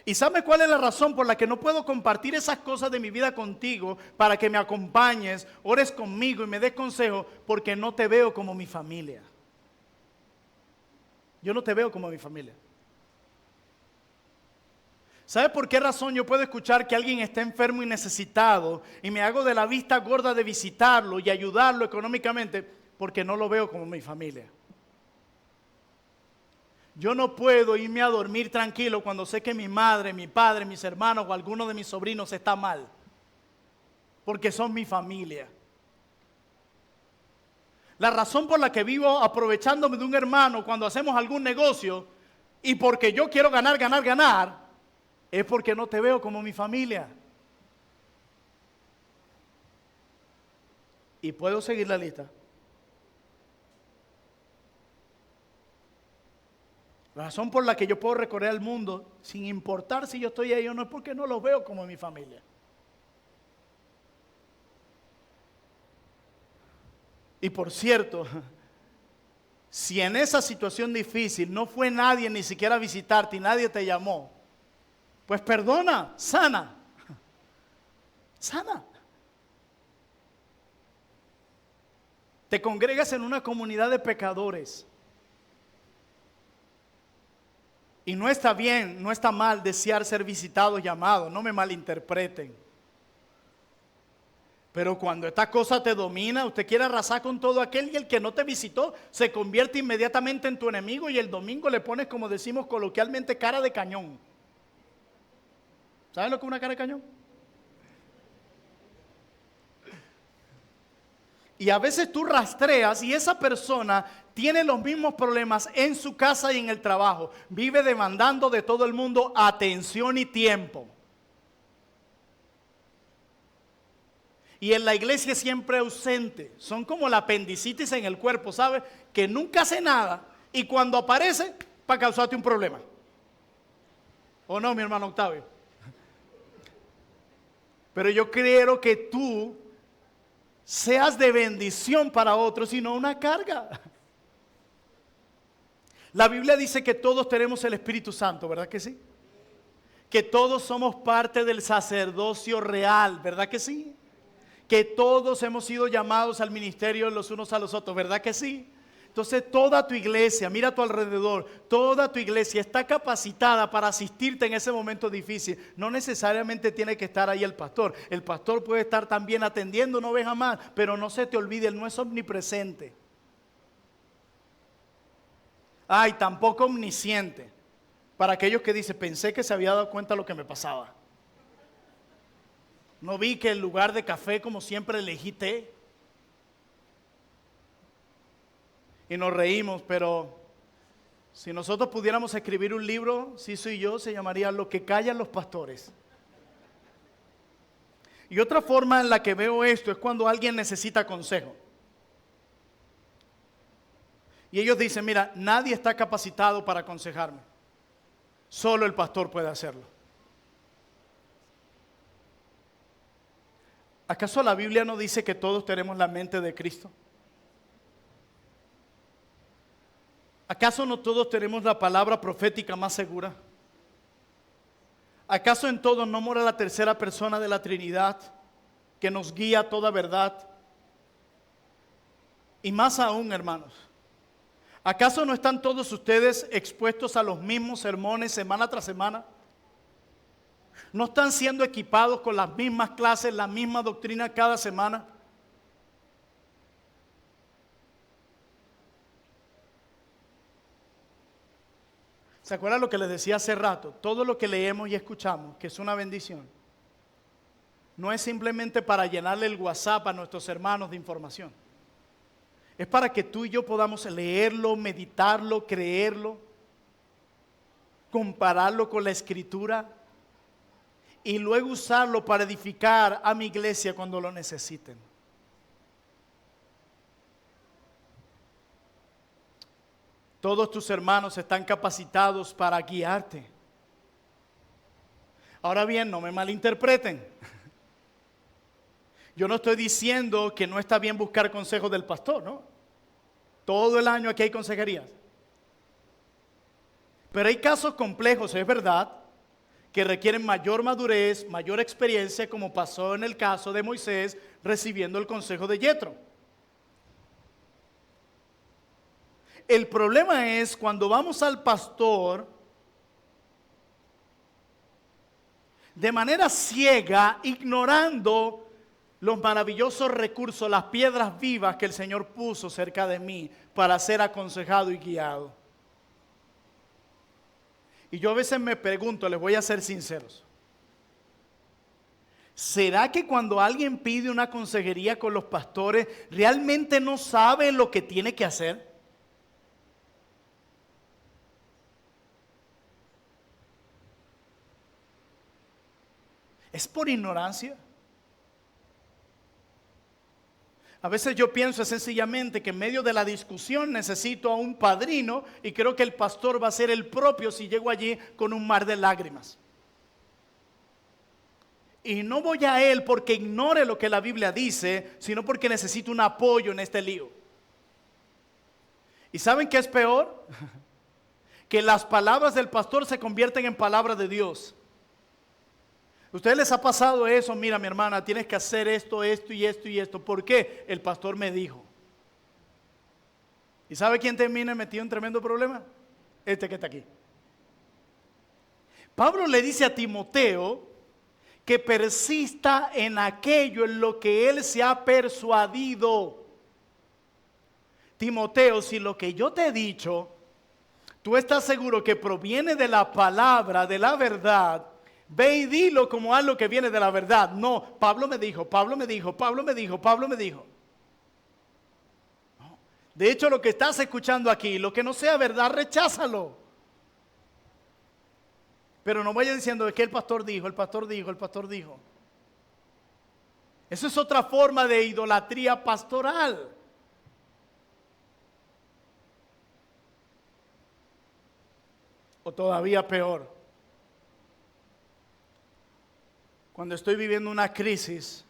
¿Y sabes cuál es la razón por la que no puedo compartir esas cosas de mi vida contigo para que me acompañes, ores conmigo y me des consejo? Porque no te veo como mi familia. Yo no te veo como mi familia. ¿Sabes por qué razón yo puedo escuchar que alguien está enfermo y necesitado y me hago de la vista gorda de visitarlo y ayudarlo económicamente? Porque no lo veo como mi familia. Yo no puedo irme a dormir tranquilo cuando sé que mi madre, mi padre, mis hermanos o alguno de mis sobrinos está mal. Porque son mi familia. La razón por la que vivo aprovechándome de un hermano cuando hacemos algún negocio y porque yo quiero ganar, es porque no te veo como mi familia. Y puedo seguir la lista. La razón por la que yo puedo recorrer el mundo sin importar si yo estoy ahí o no es porque no los veo como mi familia. Y por cierto, si en esa situación difícil no fue nadie ni siquiera a visitarte y nadie te llamó, pues perdona, sana. Sana. Te congregas en una comunidad de pecadores. Y no está bien, no está mal desear ser visitados, llamados, no me malinterpreten. Pero cuando esta cosa te domina, usted quiere arrasar con todo aquel y el que no te visitó se convierte inmediatamente en tu enemigo y el domingo le pones, como decimos coloquialmente, cara de cañón. ¿Saben lo que es una cara de cañón? Y a veces tú rastreas y esa persona tiene los mismos problemas en su casa y en el trabajo. Vive demandando de todo el mundo atención y tiempo. Y en la iglesia siempre ausente. Son como la apendicitis en el cuerpo, ¿sabes? Que nunca hace nada y cuando aparece, para causarte un problema. ¿O no, mi hermano Octavio? Pero yo quiero que tú seas de bendición para otros y no una carga. La Biblia dice que todos tenemos el Espíritu Santo, ¿verdad que sí? Que todos somos parte del sacerdocio real, ¿verdad que sí? Que todos hemos sido llamados al ministerio los unos a los otros, ¿verdad que sí? Entonces toda tu iglesia, mira a tu alrededor, toda tu iglesia está capacitada para asistirte en ese momento difícil. No necesariamente tiene que estar ahí el pastor. El pastor puede estar también atendiendo una oveja más, pero no se te olvide, él no es omnipresente. Ay, tampoco omnisciente. Para aquellos que dicen, pensé que se había dado cuenta de lo que me pasaba. No vi que en lugar de café, como siempre, elegí té. Y nos reímos, pero si nosotros pudiéramos escribir un libro, Ciso y yo, se llamaría Lo que callan los pastores. Y otra forma en la que veo esto es cuando alguien necesita consejo. Y ellos dicen, mira, nadie está capacitado para aconsejarme. Solo el pastor puede hacerlo. ¿Acaso la Biblia no dice que todos tenemos la mente de Cristo? ¿Acaso no todos tenemos la palabra profética más segura? ¿Acaso en todos no mora la tercera persona de la Trinidad que nos guía a toda verdad? Y más aún, hermanos, ¿acaso no están todos ustedes expuestos a los mismos sermones semana tras semana? ¿No están siendo equipados con las mismas clases, la misma doctrina cada semana? ¿Se acuerdan lo que les decía hace rato? Todo lo que leemos y escuchamos, que es una bendición, no es simplemente para llenarle el WhatsApp a nuestros hermanos de información. Es para que tú y yo podamos leerlo, meditarlo, creerlo, compararlo con la Escritura y luego usarlo para edificar a mi iglesia cuando lo necesiten. Todos tus hermanos están capacitados para guiarte. Ahora bien, no me malinterpreten. Yo no estoy diciendo que no está bien buscar consejos del pastor, ¿no? Todo el año aquí hay consejerías. Pero hay casos complejos, es verdad, que requieren mayor madurez, mayor experiencia, como pasó en el caso de Moisés recibiendo el consejo de Yetro. El problema es cuando vamos al pastor de manera ciega, ignorando los maravillosos recursos, las piedras vivas que el Señor puso cerca de mí para ser aconsejado y guiado. Y yo a veces me pregunto, les voy a ser sinceros, ¿será que cuando alguien pide una consejería con los pastores, realmente no sabe lo que tiene que hacer? ¿Es por ignorancia? A veces yo pienso sencillamente que en medio de la discusión necesito a un padrino y creo que el pastor va a ser el propio si llego allí con un mar de lágrimas. Y no voy a él porque ignore lo que la Biblia dice, sino porque necesito un apoyo en este lío. ¿Y saben qué es peor? Que las palabras del pastor se convierten en palabras de Dios. ¿Ustedes les ha pasado eso? Mira, mi hermana, tienes que hacer esto, esto y esto y esto. ¿Por qué? El pastor me dijo. ¿Y sabe quién termina metido en tremendo problema? Este que está aquí. Pablo le dice a Timoteo que persista en aquello en lo que él se ha persuadido. Timoteo, si lo que yo te he dicho, tú estás seguro que proviene de la palabra, de la verdad, ve y dilo como algo que viene de la verdad. No, Pablo me dijo, Pablo me dijo, Pablo me dijo, Pablo me dijo. No, De hecho, lo que estás escuchando aquí, lo que no sea verdad, recházalo. Pero no vaya diciendo que el pastor dijo, el pastor dijo, el pastor dijo. Eso es otra forma de idolatría pastoral. O todavía peor, cuando estoy viviendo una crisis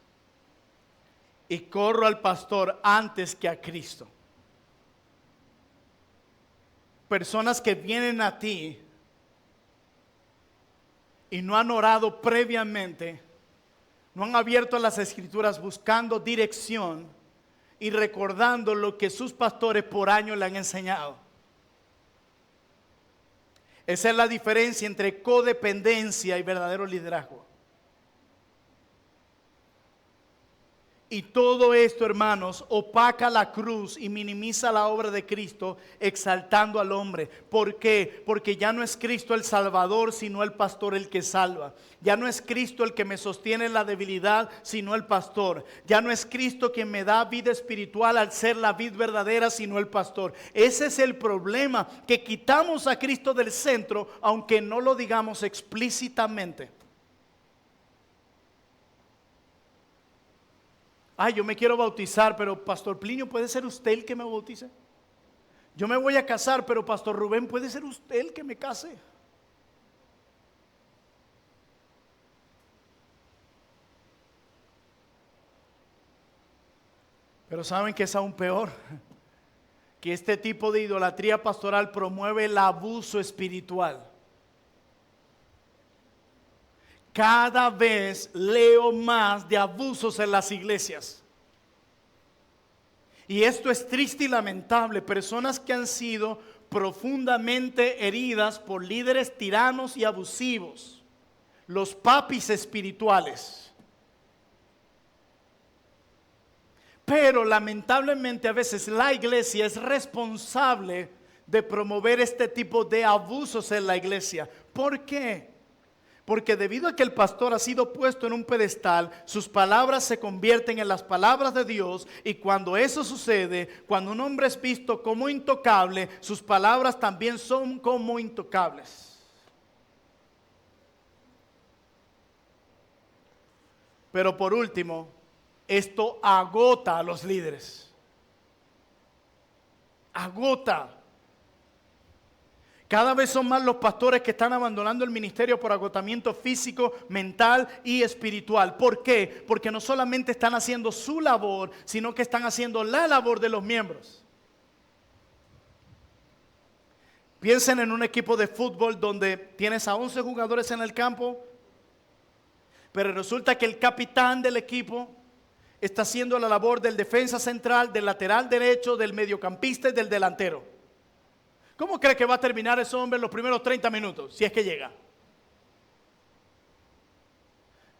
y corro al pastor antes que a Cristo. Personas que vienen a ti y no han orado previamente, no han abierto las escrituras buscando dirección y recordando lo que sus pastores por años le han enseñado. Esa es la diferencia entre codependencia y verdadero liderazgo. Y todo esto, hermanos, opaca la cruz y minimiza la obra de Cristo, exaltando al hombre. ¿Por qué? Porque ya no es Cristo el Salvador, sino el pastor el que salva. Ya no es Cristo el que me sostiene en la debilidad, sino el pastor. Ya no es Cristo quien me da vida espiritual al ser la vid verdadera, sino el pastor. Ese es el problema, que quitamos a Cristo del centro, aunque no lo digamos explícitamente. Ay, yo me quiero bautizar, pero Pastor Plinio, ¿puede ser usted el que me bautice? Yo me voy a casar, pero Pastor Rubén, ¿puede ser usted el que me case? Pero ¿saben qué es aún peor? Que este tipo de idolatría pastoral promueve el abuso espiritual. Cada vez leo más de abusos en las iglesias. Y esto es triste y lamentable. Personas que han sido profundamente heridas por líderes tiranos y abusivos. Los papis espirituales. Pero lamentablemente a veces la iglesia es responsable de promover este tipo de abusos en la iglesia. ¿Por qué? Porque debido a que el pastor ha sido puesto en un pedestal, sus palabras se convierten en las palabras de Dios, y cuando eso sucede, cuando un hombre es visto como intocable, sus palabras también son como intocables. Pero por último, esto agota a los líderes. Agota. Cada vez son más los pastores que están abandonando el ministerio por agotamiento físico, mental y espiritual. ¿Por qué? Porque no solamente están haciendo su labor, sino que están haciendo la labor de los miembros. Piensen en un equipo de fútbol donde tienes a 11 jugadores en el campo, pero resulta que el capitán del equipo está haciendo la labor del defensa central, del lateral derecho, del mediocampista y del delantero. ¿Cómo cree que va a terminar ese hombre en los primeros 30 minutos, si es que llega?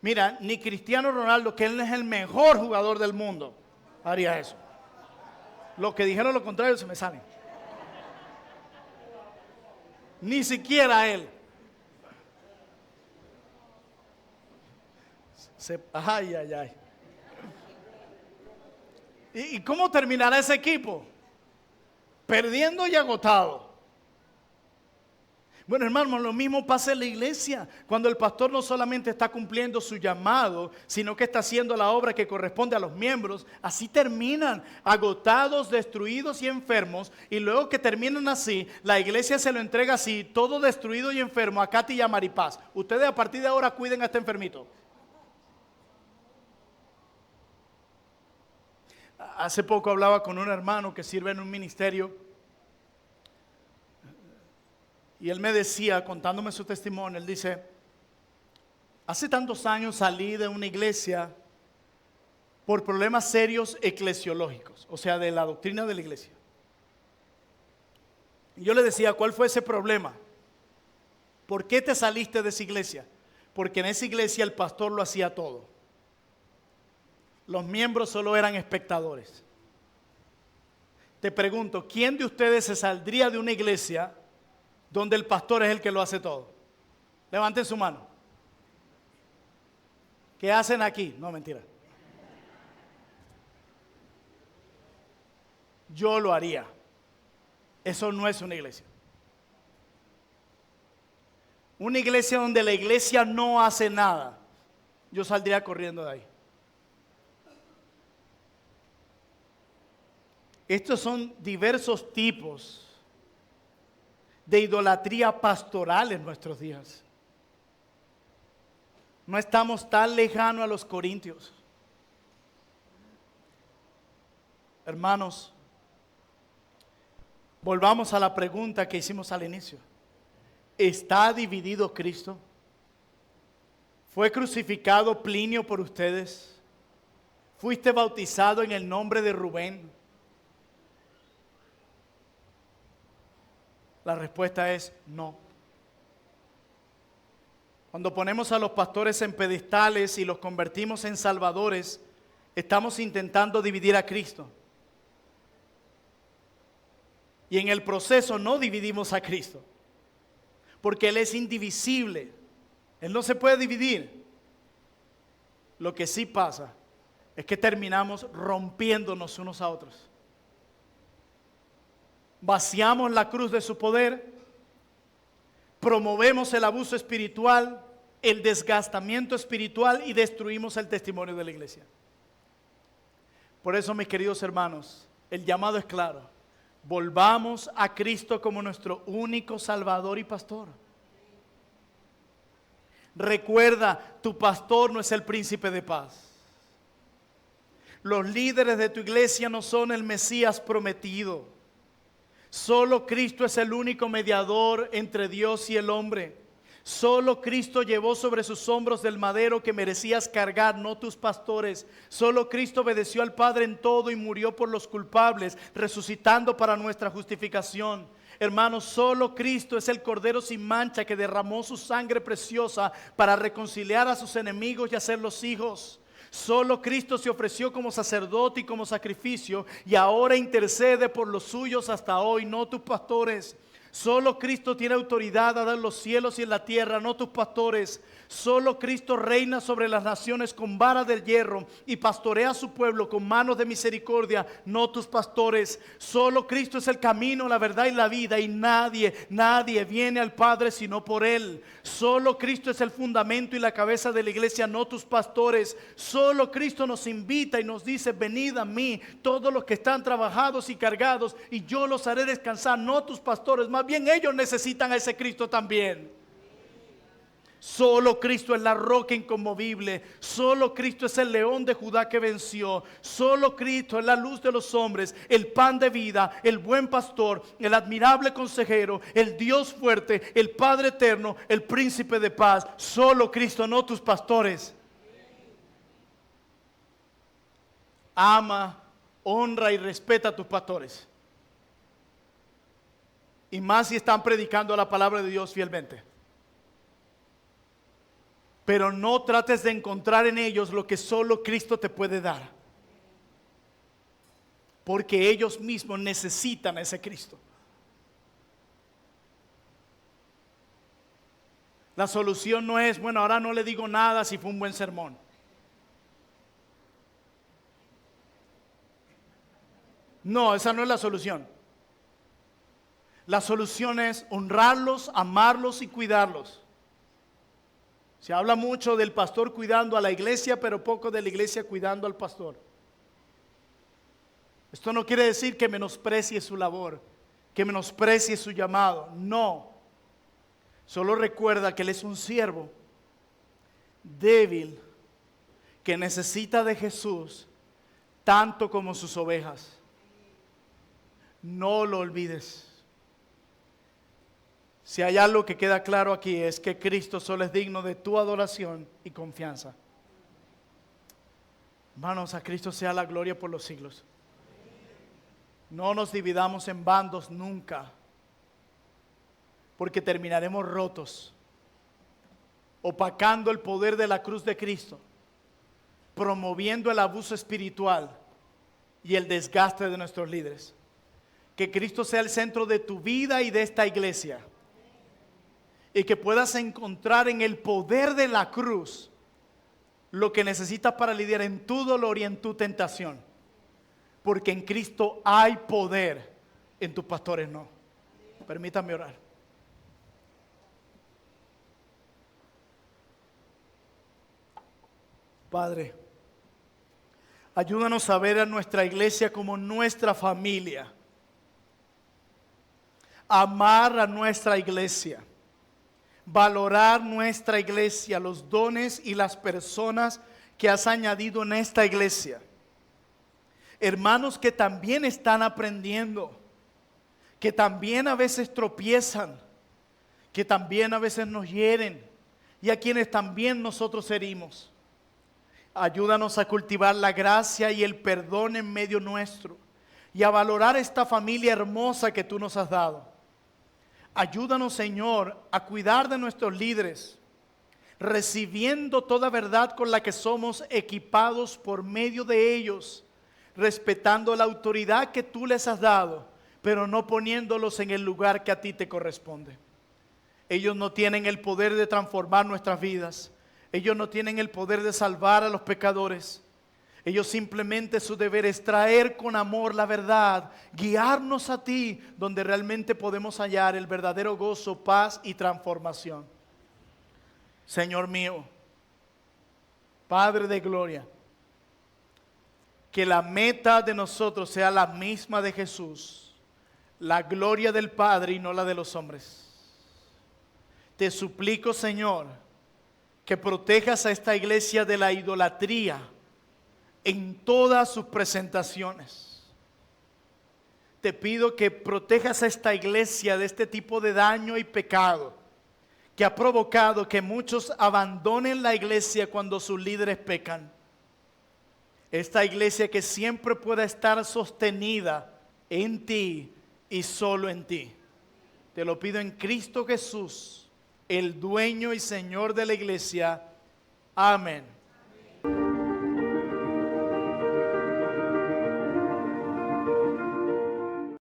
Mira, ni Cristiano Ronaldo, que él es el mejor jugador del mundo, haría eso. Los que dijeron lo contrario se me salen. Ni siquiera él. Ay, ay, ay. ¿Y cómo terminará ese equipo? Perdiendo y agotado. Bueno, hermanos, lo mismo pasa en la iglesia. Cuando el pastor no solamente está cumpliendo su llamado, sino que está haciendo la obra que corresponde a los miembros. Así terminan, agotados, destruidos y enfermos. Y luego que terminan así, la iglesia se lo entrega así, todo destruido y enfermo, a Katy y a Maripaz. Ustedes a partir de ahora cuiden a este enfermito. Hace poco hablaba con un hermano que sirve en un ministerio. Y él me decía, contándome su testimonio, él dice, hace tantos años salí de una iglesia por problemas serios eclesiológicos, o sea, de la doctrina de la iglesia. Y yo le decía, ¿cuál fue ese problema? ¿Por qué te saliste de esa iglesia? Porque en esa iglesia el pastor lo hacía todo. Los miembros solo eran espectadores. Te pregunto, ¿quién de ustedes se saldría de una iglesia donde el pastor es el que lo hace todo? Levanten su mano. ¿Qué hacen aquí? No, mentira. yo lo haría. Eso no es una iglesia. Una iglesia donde la iglesia no hace nada, yo saldría corriendo de ahí. Estos son diversos tipos de idolatría pastoral en nuestros días. No estamos tan lejanos a los corintios. Hermanos, volvamos a la pregunta que hicimos al inicio. ¿Está dividido Cristo? ¿Fue crucificado Plinio por ustedes? ¿Fuiste bautizado en el nombre de Rubén? La respuesta es no. Cuando ponemos a los pastores en pedestales y los convertimos en salvadores, estamos intentando dividir a Cristo. Y en el proceso no dividimos a Cristo, porque Él es indivisible. Él no se puede dividir. Lo que sí pasa es que terminamos rompiéndonos unos a otros. Vaciamos la cruz de su poder, promovemos el abuso espiritual, el desgastamiento espiritual y destruimos el testimonio de la iglesia. Por eso, mis queridos hermanos, el llamado es claro. Volvamos a Cristo como nuestro único Salvador y Pastor. Recuerda, tu pastor no es el príncipe de paz. Los líderes de tu iglesia no son el Mesías prometido. Solo Cristo es el único mediador entre Dios y el hombre. Solo Cristo llevó sobre sus hombros del madero que merecías cargar, no tus pastores. Solo Cristo obedeció al Padre en todo y murió por los culpables, resucitando para nuestra justificación. Hermanos, solo Cristo es el Cordero sin mancha que derramó su sangre preciosa para reconciliar a sus enemigos y hacerlos hijos. Solo Cristo se ofreció como sacerdote y como sacrificio y ahora intercede por los suyos hasta hoy, no tus pastores. Solo Cristo tiene autoridad a dar los cielos y en la tierra, no tus pastores. Solo Cristo reina sobre las naciones con vara de hierro y pastorea a su pueblo con manos de misericordia, no tus pastores. Solo Cristo es el camino, la verdad y la vida y nadie viene al Padre sino por Él. Solo Cristo es el fundamento y la cabeza de la iglesia, no tus pastores. Solo Cristo nos invita y nos dice: venid a mí todos los que están trabajados y cargados y yo los haré descansar, no tus pastores. Más bien ellos necesitan a ese Cristo también. Solo Cristo es la roca inconmovible. Solo Cristo es el león de Judá que venció. Solo Cristo es la luz de los hombres, el pan de vida, el buen pastor, el admirable consejero, el Dios fuerte, el Padre eterno, el príncipe de paz. Solo Cristo, no tus pastores. Ama, honra y respeta a tus pastores. Y más si están predicando la palabra de Dios fielmente. Pero no trates de encontrar en ellos lo que solo Cristo te puede dar. Porque ellos mismos necesitan a ese Cristo. La solución no es, bueno, ahora no le digo nada si fue un buen sermón. No, esa no es la solución. La solución es honrarlos, amarlos y cuidarlos. Se habla mucho del pastor cuidando a la iglesia, pero poco de la iglesia cuidando al pastor. Esto no quiere decir que menosprecie su labor, que menosprecie su llamado. No. Solo recuerda que él es un siervo débil que necesita de Jesús tanto como sus ovejas. No lo olvides. Si hay algo que queda claro aquí es que Cristo solo es digno de tu adoración y confianza. Hermanos, a Cristo sea la gloria por los siglos. No nos dividamos en bandos nunca, porque terminaremos rotos, opacando el poder de la cruz de Cristo, promoviendo el abuso espiritual y el desgaste de nuestros líderes. Que Cristo sea el centro de tu vida y de esta iglesia. Y que puedas encontrar en el poder de la cruz lo que necesitas para lidiar en tu dolor y en tu tentación. porque en Cristo hay poder, en tus pastores no. Permítame orar. Padre, ayúdanos a ver a nuestra iglesia como nuestra familia. Amar a nuestra iglesia. Valorar nuestra iglesia, los dones y las personas que has añadido en esta iglesia. Hermanos que también están aprendiendo, que también a veces tropiezan, que también a veces nos hieren y a quienes también nosotros herimos. Ayúdanos a cultivar la gracia y el perdón en medio nuestro y a valorar esta familia hermosa que tú nos has dado. Ayúdanos, Señor, a cuidar de nuestros líderes, recibiendo toda verdad con la que somos equipados por medio de ellos, respetando la autoridad que tú les has dado, pero no poniéndolos en el lugar que a ti te corresponde. Ellos no tienen el poder de transformar nuestras vidas. Ellos no tienen el poder de salvar a los pecadores. Ellos simplemente su deber es traer con amor la verdad, guiarnos a ti, donde realmente podemos hallar el verdadero gozo, paz y transformación. Señor mío, Padre de gloria, que la meta de nosotros sea la misma de Jesús, la gloria del Padre y no la de los hombres. Te suplico, Señor, que protejas a esta iglesia de la idolatría en todas sus presentaciones. Te pido que protejas a esta iglesia de este tipo de daño y pecado que ha provocado que muchos abandonen la iglesia cuando sus líderes pecan. Esta iglesia que siempre pueda estar sostenida en ti y solo en ti. Te lo pido en Cristo Jesús, el dueño y Señor de la iglesia. Amén.